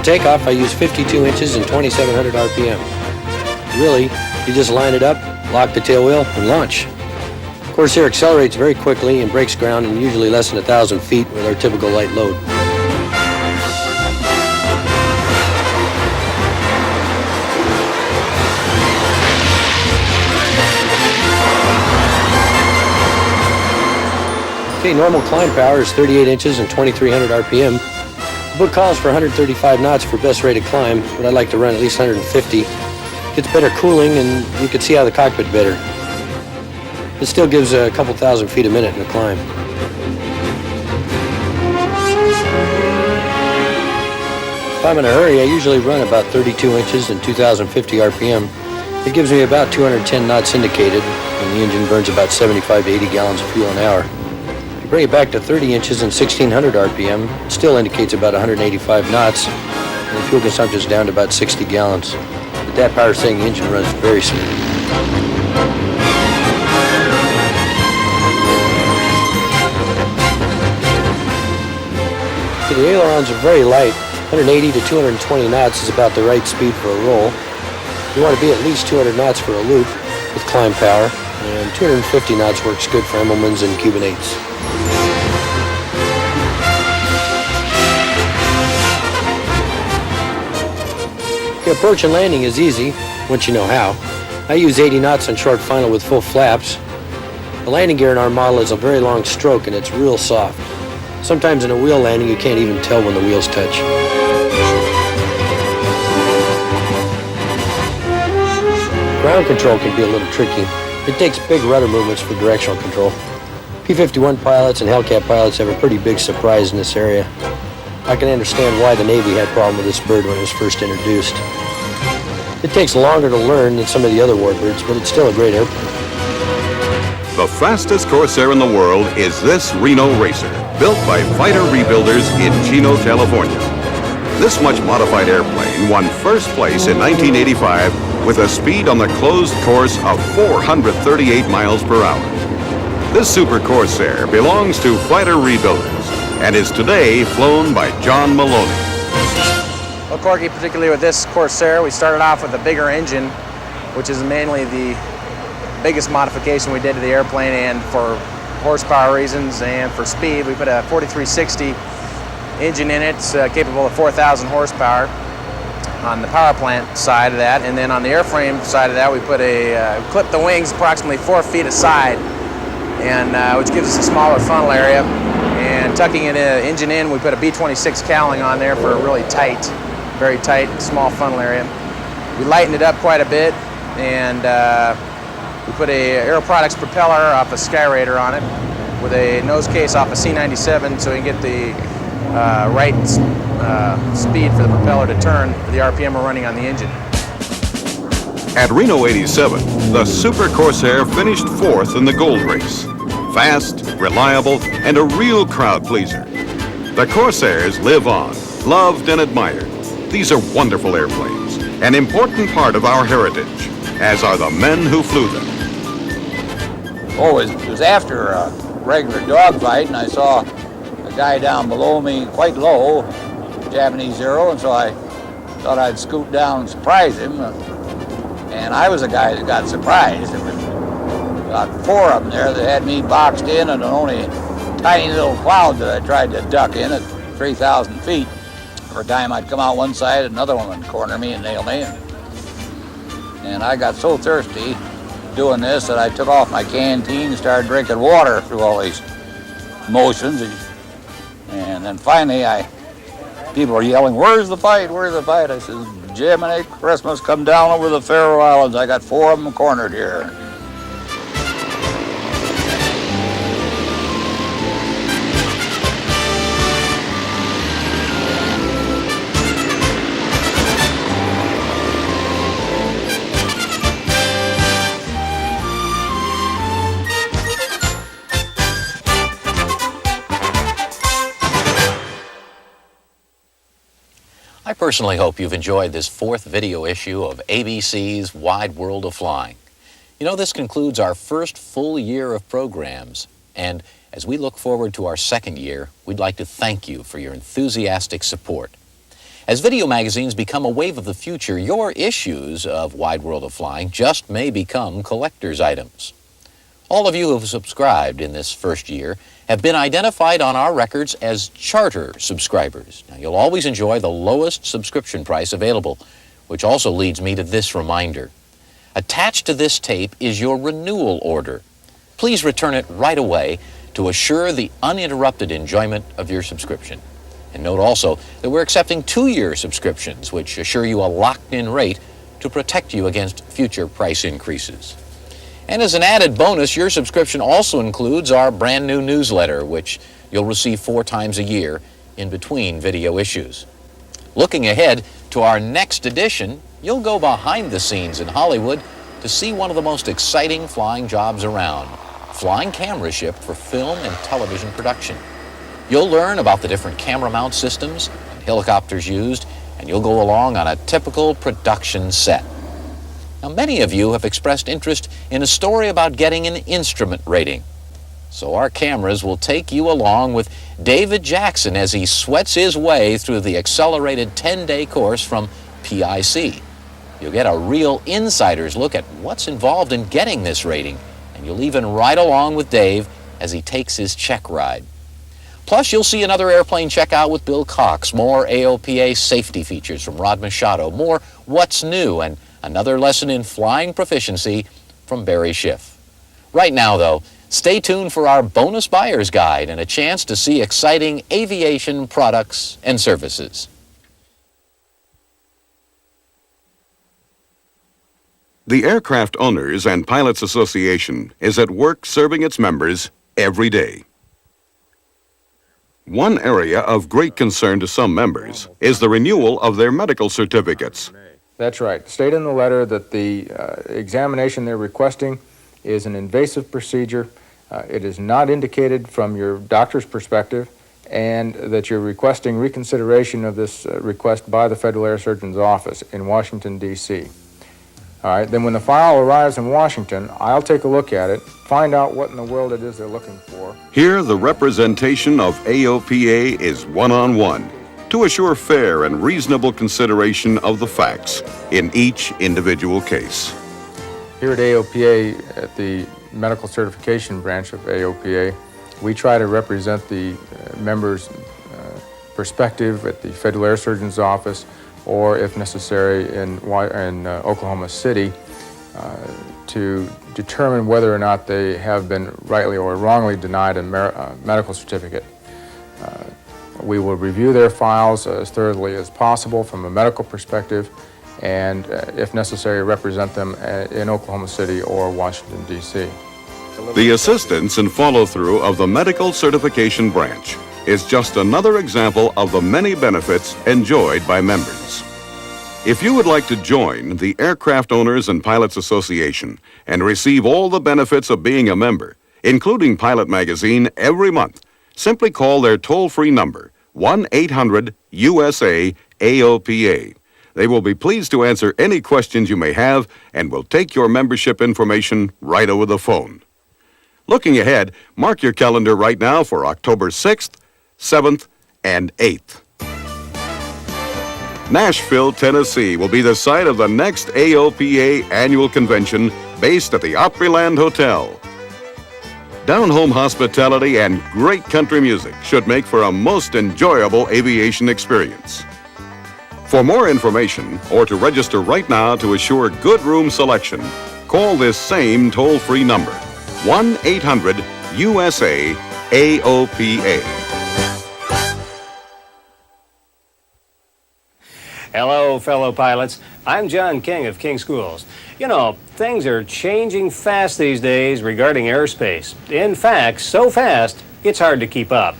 Takeoff, I use 52 inches and 2,700 RPM. Really, you just line it up, lock the tail wheel, and launch. Corsair accelerates very quickly and breaks ground in usually less than 1,000 feet with our typical light load. Okay, normal climb power is 38 inches and 2,300 RPM. The book calls for 135 knots for best rated climb, but I like to run at least 150. Gets better cooling and you can see out of the cockpit better. It still gives a couple thousand feet a minute in a climb. If I'm in a hurry, I usually run about 32 inches and 2,050 RPM. It gives me about 210 knots indicated, and the engine burns about 75 to 80 gallons of fuel an hour. You bring it back to 30 inches and 1,600 RPM, it still indicates about 185 knots, and the fuel consumption is down to about 60 gallons. With that power setting, the engine runs very smooth. The ailerons are very light. 180 to 220 knots is about the right speed for a roll. You want to be at least 200 knots for a loop with climb power, and 250 knots works good for Immelmans and Cuban 8s. The approach and landing is easy, once you know how. I use 80 knots on short final with full flaps. The landing gear in our model is a very long stroke and it's real soft. Sometimes in a wheel landing you can't even tell when the wheels touch. Ground control can be a little tricky. It takes big rudder movements for directional control. P-51 pilots and Hellcat pilots have a pretty big surprise in this area. I can understand why the Navy had a problem with this bird when it was first introduced. It takes longer to learn than some of the other warbirds, but it's still a great airplane. The fastest Corsair in the world is this Reno Racer, built by fighter rebuilders in Chino, California. This much modified airplane won first place in 1985 with a speed on the closed course of 438 miles per hour. This Super Corsair belongs to fighter rebuilders and is today flown by John Maloney. Well, Corky, particularly with this Corsair, we started off with a bigger engine, which is mainly the biggest modification we did to the airplane, and for horsepower reasons and for speed, we put a 4360 engine in it, capable of 4,000 horsepower on the power plant side of that, and then on the airframe side of that, we put clipped the wings approximately 4 feet aside, and which gives us a smaller funnel area. And tucking the engine in, we put a B-26 cowling on there for a really tight, very tight, small funnel area. We lightened it up quite a bit, and we put a Aero Products propeller off a Skyraider on it with a nose case off a C-97 so we can get the right speed for the propeller to turn for the RPM we're running on the engine. At Reno 87, the Super Corsair finished fourth in the gold race. Fast, reliable, and a real crowd pleaser. The Corsairs live on, loved and admired. These are wonderful airplanes, an important part of our heritage, as are the men who flew them. Oh, it was after a regular dogfight, and I saw a guy down below me, quite low, Japanese Zero, and so I thought I'd scoot down and surprise him. And I was the guy that got surprised. There was about 4 of them there that had me boxed in, and an only tiny little cloud that I tried to duck in at 3,000 feet. For a time I'd come out one side, another one would corner me and nail me. And I got so thirsty doing this that I took off my canteen and started drinking water through all these motions. And then finally people were yelling, "Where's the fight? Where's the fight?" I said, "Jiminy Christmas, come down over the Faroe Islands. I got 4 of them cornered here." I personally hope you've enjoyed this 4th video issue of ABC's Wide World of Flying. You know, this concludes our first full year of programs, and as we look forward to our 2nd year, we'd like to thank you for your enthusiastic support. As video magazines become a wave of the future, your issues of Wide World of Flying just may become collector's items. All of you who have subscribed in this first year have been identified on our records as charter subscribers. Now, you'll always enjoy the lowest subscription price available, which also leads me to this reminder. Attached to this tape is your renewal order. Please return it right away to assure the uninterrupted enjoyment of your subscription. And note also that we're accepting 2-year subscriptions, which assure you a locked-in rate to protect you against future price increases. And as an added bonus, your subscription also includes our brand new newsletter, which you'll receive 4 times a year in between video issues. Looking ahead to our next edition, you'll go behind the scenes in Hollywood to see one of the most exciting flying jobs around, flying camera ship for film and television production. You'll learn about the different camera mount systems and helicopters used, and you'll go along on a typical production set. Now, many of you have expressed interest in a story about getting an instrument rating. So our cameras will take you along with David Jackson as he sweats his way through the accelerated 10-day course from PIC. You'll get a real insider's look at what's involved in getting this rating, and you'll even ride along with Dave as he takes his check ride. Plus, you'll see another airplane checkout with Bill Cox, more AOPA safety features from Rod Machado, more What's New, and another lesson in flying proficiency from Barry Schiff. Right now, though, stay tuned for our bonus buyer's guide and a chance to see exciting aviation products and services. The Aircraft Owners and Pilots Association is at work serving its members every day. One area of great concern to some members is the renewal of their medical certificates. That's right. State in the letter that the examination they're requesting is an invasive procedure. It is not indicated from your doctor's perspective, and that you're requesting reconsideration of this request by the Federal Air Surgeon's Office in Washington, D.C. All right, then when the file arrives in Washington, I'll take a look at it, find out what in the world it is they're looking for. Here, the representation of AOPA is one-on-one to assure fair and reasonable consideration of the facts in each individual case. Here at AOPA, at the Medical Certification Branch of AOPA, we try to represent the members' perspective at the Federal Air Surgeon's Office, or if necessary in Oklahoma City, to determine whether or not they have been rightly or wrongly denied a medical certificate. We will review their files as thoroughly as possible from a medical perspective, and if necessary, represent them in Oklahoma City or Washington, D.C. The assistance and follow-through of the Medical Certification Branch is just another example of the many benefits enjoyed by members. If you would like to join the Aircraft Owners and Pilots Association and receive all the benefits of being a member, including Pilot Magazine every month, simply call their toll-free number, 1-800-USA-AOPA. They will be pleased to answer any questions you may have and will take your membership information right over the phone. Looking ahead, mark your calendar right now for October 6th, 7th, and 8th. Nashville, Tennessee will be the site of the next AOPA annual convention based at the Opryland Hotel. Down-home hospitality and great country music should make for a most enjoyable aviation experience. For more information or to register right now to assure good room selection, call this same toll-free number, 1-800-USA-AOPA. Hello, fellow pilots. I'm John King of King Schools. You know, things are changing fast these days regarding airspace. In fact, so fast, it's hard to keep up.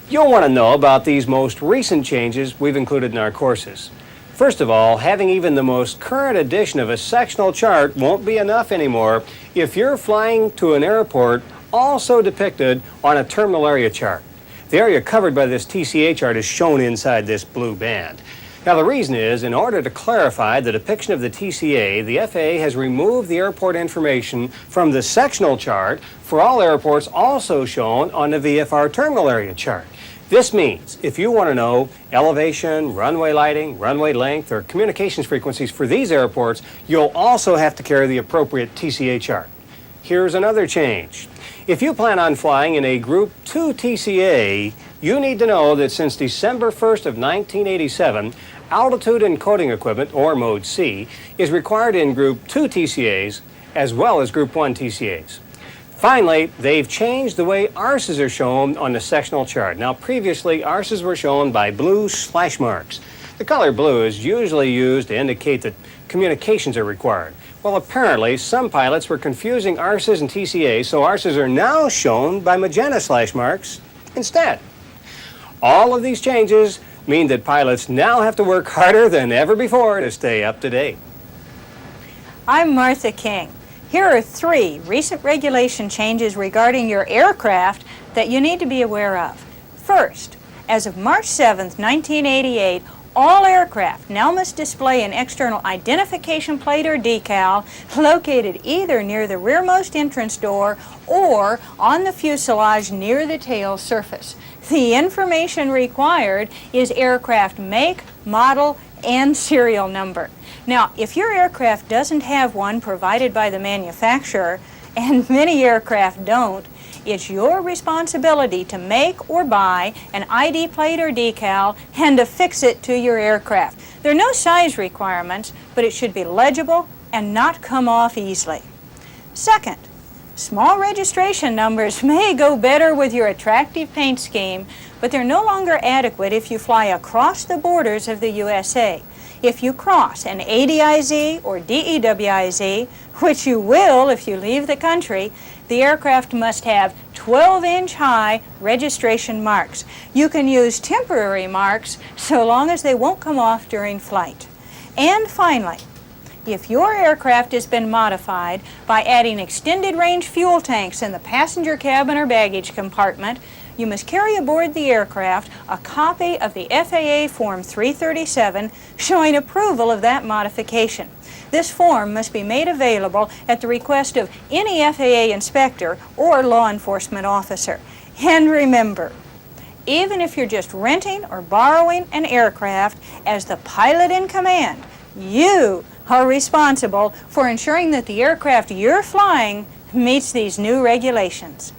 You'll want to know about these most recent changes we've included in our courses. First of all, having even the most current edition of a sectional chart won't be enough anymore if you're flying to an airport also depicted on a terminal area chart. The area covered by this TCA chart is shown inside this blue band. Now, the reason is, in order to clarify the depiction of the TCA, the FAA has removed the airport information from the sectional chart for all airports also shown on the VFR terminal area chart. This means if you want to know elevation, runway lighting, runway length, or communications frequencies for these airports, you'll also have to carry the appropriate TCA chart. Here's another change. If you plan on flying in a Group 2 TCA, you need to know that since December 1st of 1987, altitude encoding equipment, or Mode C, is required in Group 2 TCAs as well as Group 1 TCAs. Finally, they've changed the way ARSs are shown on the sectional chart. Now, previously, ARSs were shown by blue slash marks. The color blue is usually used to indicate that communications are required. Well, apparently, some pilots were confusing ARSs and TCAs, so ARSs are now shown by magenta slash marks instead. All of these changes mean that pilots now have to work harder than ever before to stay up to date. I'm Martha King. Here are 3 recent regulation changes regarding your aircraft that you need to be aware of. First, as of March 7th, 1988, all aircraft now must display an external identification plate or decal located either near the rearmost entrance door or on the fuselage near the tail surface. The information required is aircraft make, model, and serial number. Now, if your aircraft doesn't have one provided by the manufacturer, and many aircraft don't, it's your responsibility to make or buy an ID plate or decal and to fix it to your aircraft. There are no size requirements, but it should be legible and not come off easily. Second, small registration numbers may go better with your attractive paint scheme, but they're no longer adequate if you fly across the borders of the USA. If you cross an ADIZ or DEWIZ, which you will if you leave the country, the aircraft must have 12-inch high registration marks. You can use temporary marks so long as they won't come off during flight. And finally, if your aircraft has been modified by adding extended range fuel tanks in the passenger cabin or baggage compartment, you must carry aboard the aircraft a copy of the FAA Form 337 showing approval of that modification. This form must be made available at the request of any FAA inspector or law enforcement officer. And remember, even if you're just renting or borrowing an aircraft, as the pilot in command, you are responsible for ensuring that the aircraft you're flying meets these new regulations.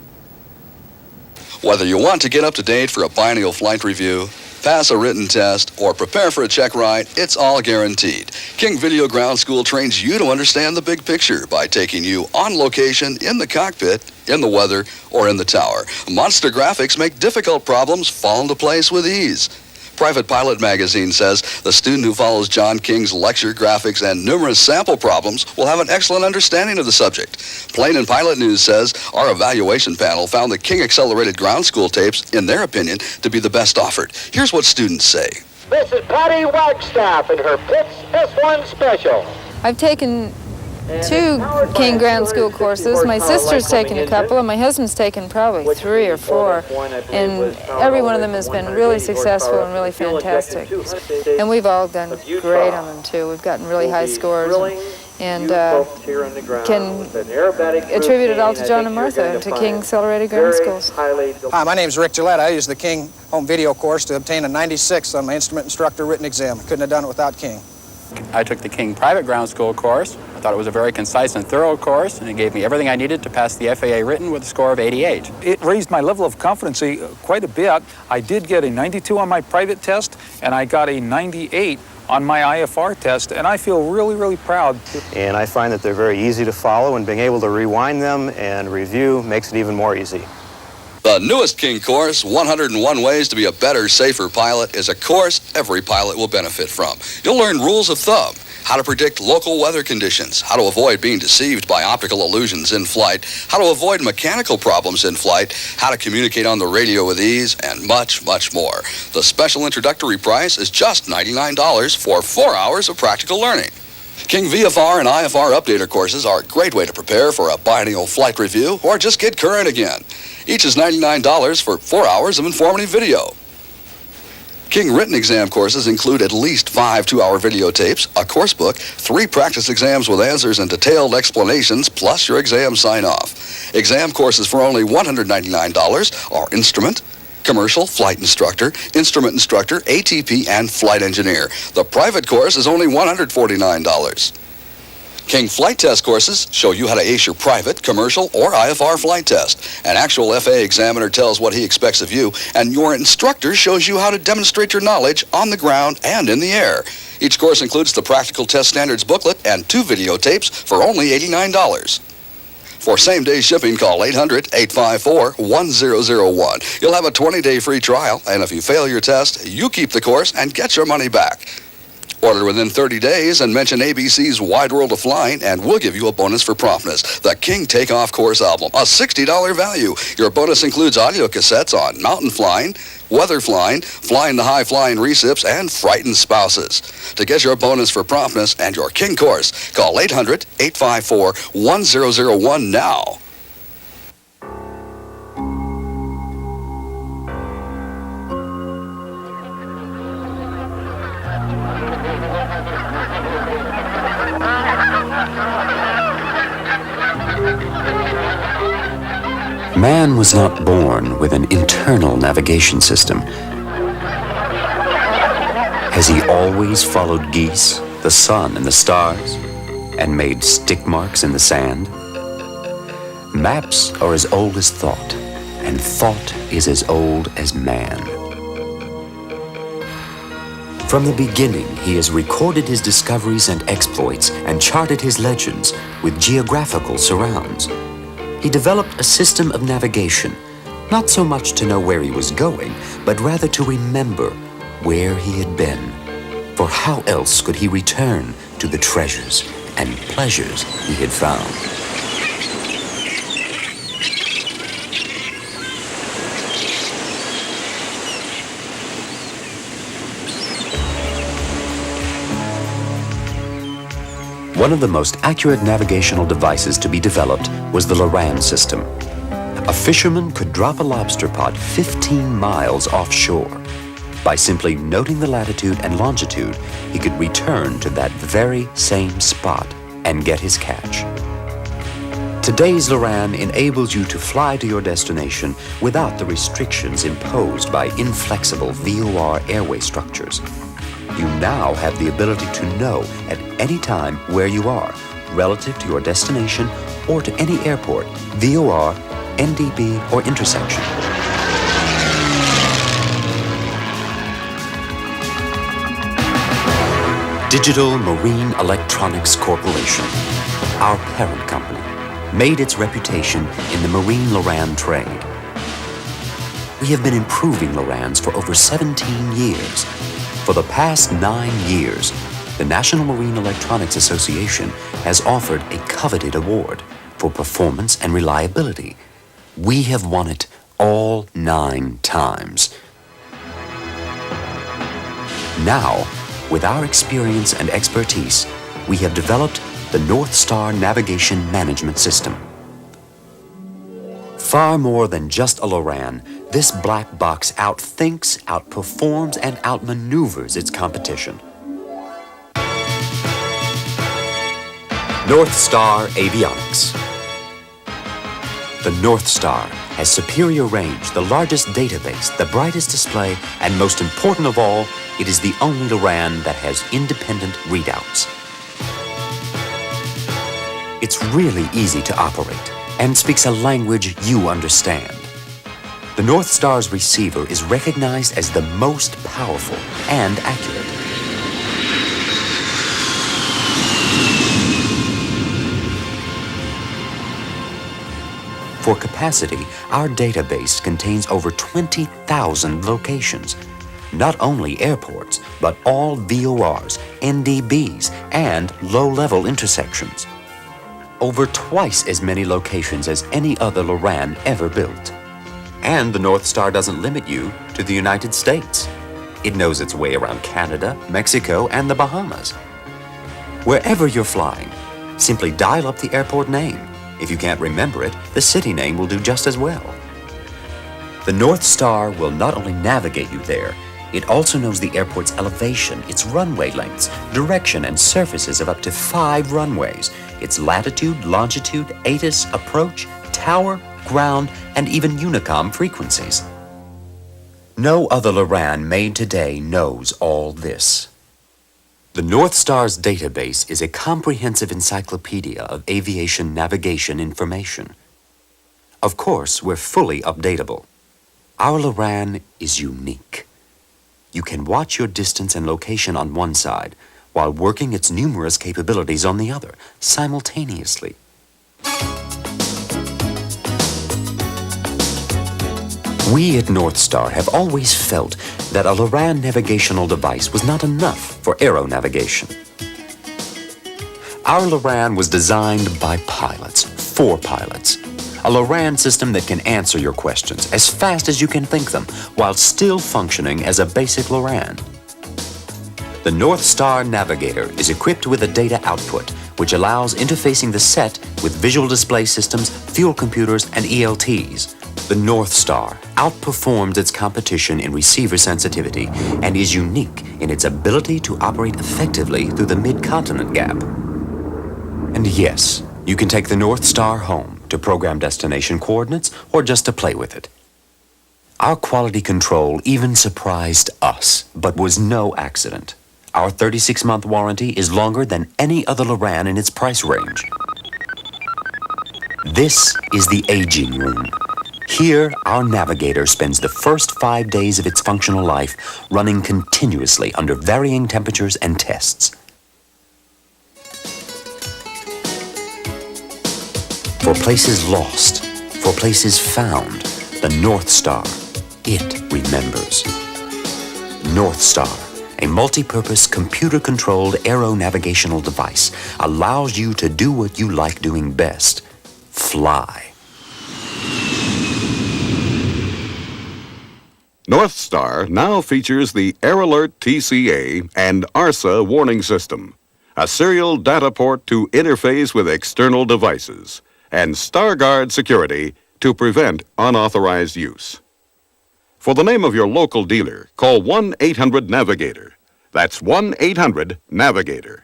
Whether you want to get up to date for a biennial flight review, pass a written test, or prepare for a check ride, it's all guaranteed. King Video Ground School trains you to understand the big picture by taking you on location in the cockpit, in the weather, or in the tower. Monster graphics make difficult problems fall into place with ease. Private Pilot magazine says the student who follows John King's lecture, graphics, and numerous sample problems will have an excellent understanding of the subject. Plane and Pilot News says our evaluation panel found the King Accelerated Ground School tapes, in their opinion, to be the best offered. Here's what students say. This is Patty Wagstaff in her Pitts S1 Special. I've taken 2 King Ground School courses. My sister's taken a couple, and my husband's taken probably 3 or 4. And every one of them has been really successful and really fantastic. And we've all done great on them, too. We've gotten really high scores and can attribute it all to John and Martha and to King Accelerated Ground Schools. Hi, my name's Rick Gillette. I used the King Home Video course to obtain a 96 on my instrument instructor written exam. I couldn't have done it without King. I took the King Private Ground School course. I thought it was a very concise and thorough course, and it gave me everything I needed to pass the FAA written with a score of 88. It raised my level of competency quite a bit. I did get a 92 on my private test, and I got a 98 on my IFR test, and I feel really, really proud. And I find that they're very easy to follow, and being able to rewind them and review makes it even more easy. The newest King course, 101 Ways to be a Better, Safer Pilot, is a course every pilot will benefit from. You'll learn rules of thumb, how to predict local weather conditions, how to avoid being deceived by optical illusions in flight, how to avoid mechanical problems in flight, how to communicate on the radio with ease, and much, much more. The special introductory price is just $99 for 4 hours of practical learning. King VFR and IFR Updater courses are a great way to prepare for a biennial flight review or just get current again. Each is $99 for 4 hours of informative video. King written exam courses include at least 5 2-hour videotapes, a course book, 3 practice exams with answers and detailed explanations, plus your exam sign-off. Exam courses for only $199 are Instrument, Commercial, Flight Instructor, Instrument Instructor, ATP, and Flight Engineer. The private course is only $149. King flight test courses show you how to ace your private, commercial, or IFR flight test. An actual FAA examiner tells what he expects of you, and your instructor shows you how to demonstrate your knowledge on the ground and in the air. Each course includes the Practical Test Standards booklet and 2 videotapes for only $89. For same-day shipping, call 800-854-1001. You'll have a 20-day free trial, and if you fail your test, you keep the course and get your money back. Order within 30 days and mention ABC's Wide World of Flying, and we'll give you a bonus for promptness. The King Takeoff Course Album, a $60 value. Your bonus includes audio cassettes on mountain flying, weather flying, flying the high-flying recips, and frightened spouses. To get your bonus for promptness and your King course, call 800-854-1001 now. Man was not born with an internal navigation system. Has he always followed geese, the sun, and the stars, and made stick marks in the sand? Maps are as old as thought, and thought is as old as man. From the beginning, he has recorded his discoveries and exploits and charted his legends with geographical surrounds. He developed a system of navigation, not so much to know where he was going, but rather to remember where he had been. For how else could he return to the treasures and pleasures he had found? One of the most accurate navigational devices to be developed was the Loran system. A fisherman could drop a lobster pot 15 miles offshore. By simply noting the latitude and longitude, he could return to that very same spot and get his catch. Today's Loran enables you to fly to your destination without the restrictions imposed by inflexible VOR airway structures. You now have the ability to know at any time where you are, relative to your destination or to any airport, VOR, NDB, or intersection. Digital Marine Electronics Corporation, our parent company, made its reputation in the marine Loran trade. We have been improving Lorans for over 17 years. For the past 9 years, the National Marine Electronics Association has offered a coveted award for performance and reliability. We have won it all 9 times. Now, with our experience and expertise, we have developed the North Star Navigation Management System. Far more than just a Loran, this black box outthinks, outperforms, and outmaneuvers its competition. North Star Avionics. The North Star has superior range, the largest database, the brightest display, and most important of all, it is the only Loran that has independent readouts. It's really easy to operate and speaks a language you understand. The North Star's receiver is recognized as the most powerful and accurate. For capacity, our database contains over 20,000 locations. Not only airports, but all VORs, NDBs, and low-level intersections. Over twice as many locations as any other LORAN ever built. And the North Star doesn't limit you to the United States. It knows its way around Canada, Mexico, and the Bahamas. Wherever you're flying, simply dial up the airport name. If you can't remember it, the city name will do just as well. The North Star will not only navigate you there, it also knows the airport's elevation, its runway lengths, direction, and surfaces of up to 5 runways, its latitude, longitude, ATIS, approach, tower, ground, and even Unicom frequencies. No other LORAN made today knows all this. The North Star's database is a comprehensive encyclopedia of aviation navigation information. Of course, we're fully updatable. Our LORAN is unique. You can watch your distance and location on one side, while working its numerous capabilities on the other, simultaneously. We at North Star have always felt that a LORAN navigational device was not enough for aero navigation. Our LORAN was designed by pilots, for pilots. A LORAN system that can answer your questions as fast as you can think them, while still functioning as a basic LORAN. The North Star Navigator is equipped with a data output, which allows interfacing the set with visual display systems, fuel computers, and ELTs. The North Star outperforms its competition in receiver sensitivity and is unique in its ability to operate effectively through the mid-continent gap. And yes, you can take the North Star home to program destination coordinates or just to play with it. Our quality control even surprised us, but was no accident. Our 36-month warranty is longer than any other LORAN in its price range. This is the aging room. Here, our navigator spends the first 5 days of its functional life running continuously under varying temperatures and tests. For places lost, for places found, the North Star, it remembers. North Star, a multi-purpose computer-controlled aero-navigational device, allows you to do what you like doing best, fly. North Star now features the Air Alert TCA and ARSA warning system, a serial data port to interface with external devices, and StarGuard security to prevent unauthorized use. For the name of your local dealer, call 1-800-NAVIGATOR. That's 1-800-NAVIGATOR.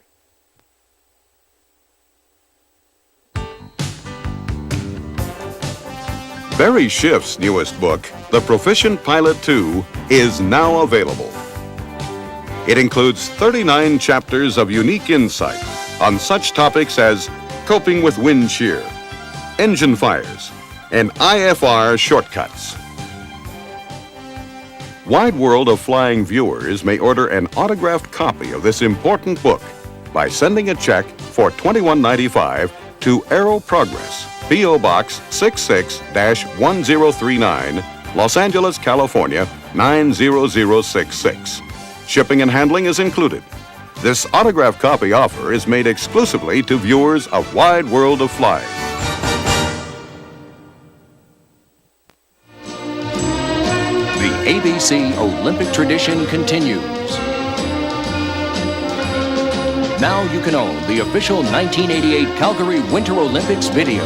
Barry Schiff's newest book, The Proficient Pilot 2, is now available. It includes 39 chapters of unique insight on such topics as coping with wind shear, engine fires, and IFR shortcuts. Wide World of Flying viewers may order an autographed copy of this important book by sending a check for $21.95 to Aero Progress, P.O. Box 66-1039, Los Angeles, California 90066. Shipping and handling is included. This autographed copy offer is made exclusively to viewers of Wide World of Flying. The ABC Olympic tradition continues. Now you can own the official 1988 Calgary Winter Olympics video.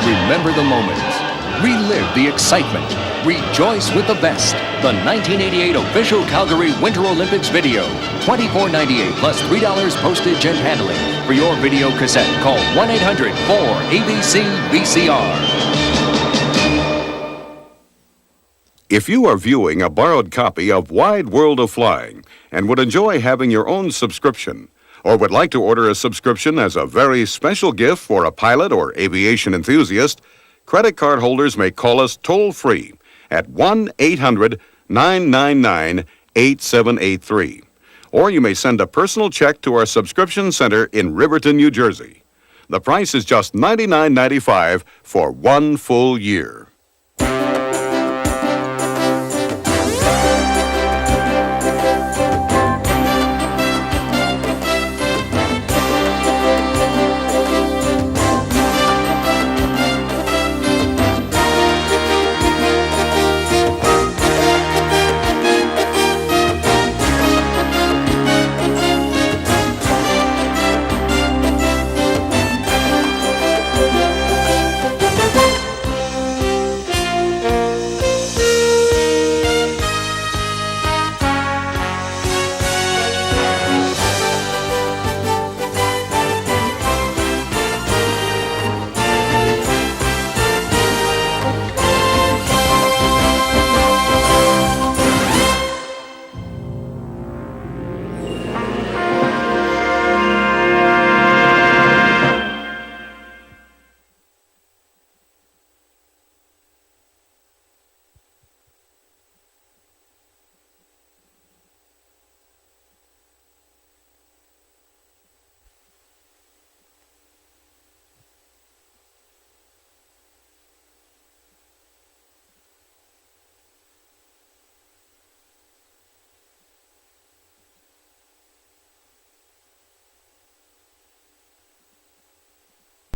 Remember the moments. Relive the excitement. Rejoice with the best. The 1988 official Calgary Winter Olympics video. $24.98 plus $3 postage and handling. For your video cassette, call 1-800-4ABC-VCR. If you are viewing a borrowed copy of Wide World of Flying and would enjoy having your own subscription, or would like to order a subscription as a very special gift for a pilot or aviation enthusiast, credit card holders may call us toll-free at 1-800-999-8783. Or you may send a personal check to our subscription center in Riverton, New Jersey. The price is just $99.95 for 1 full year.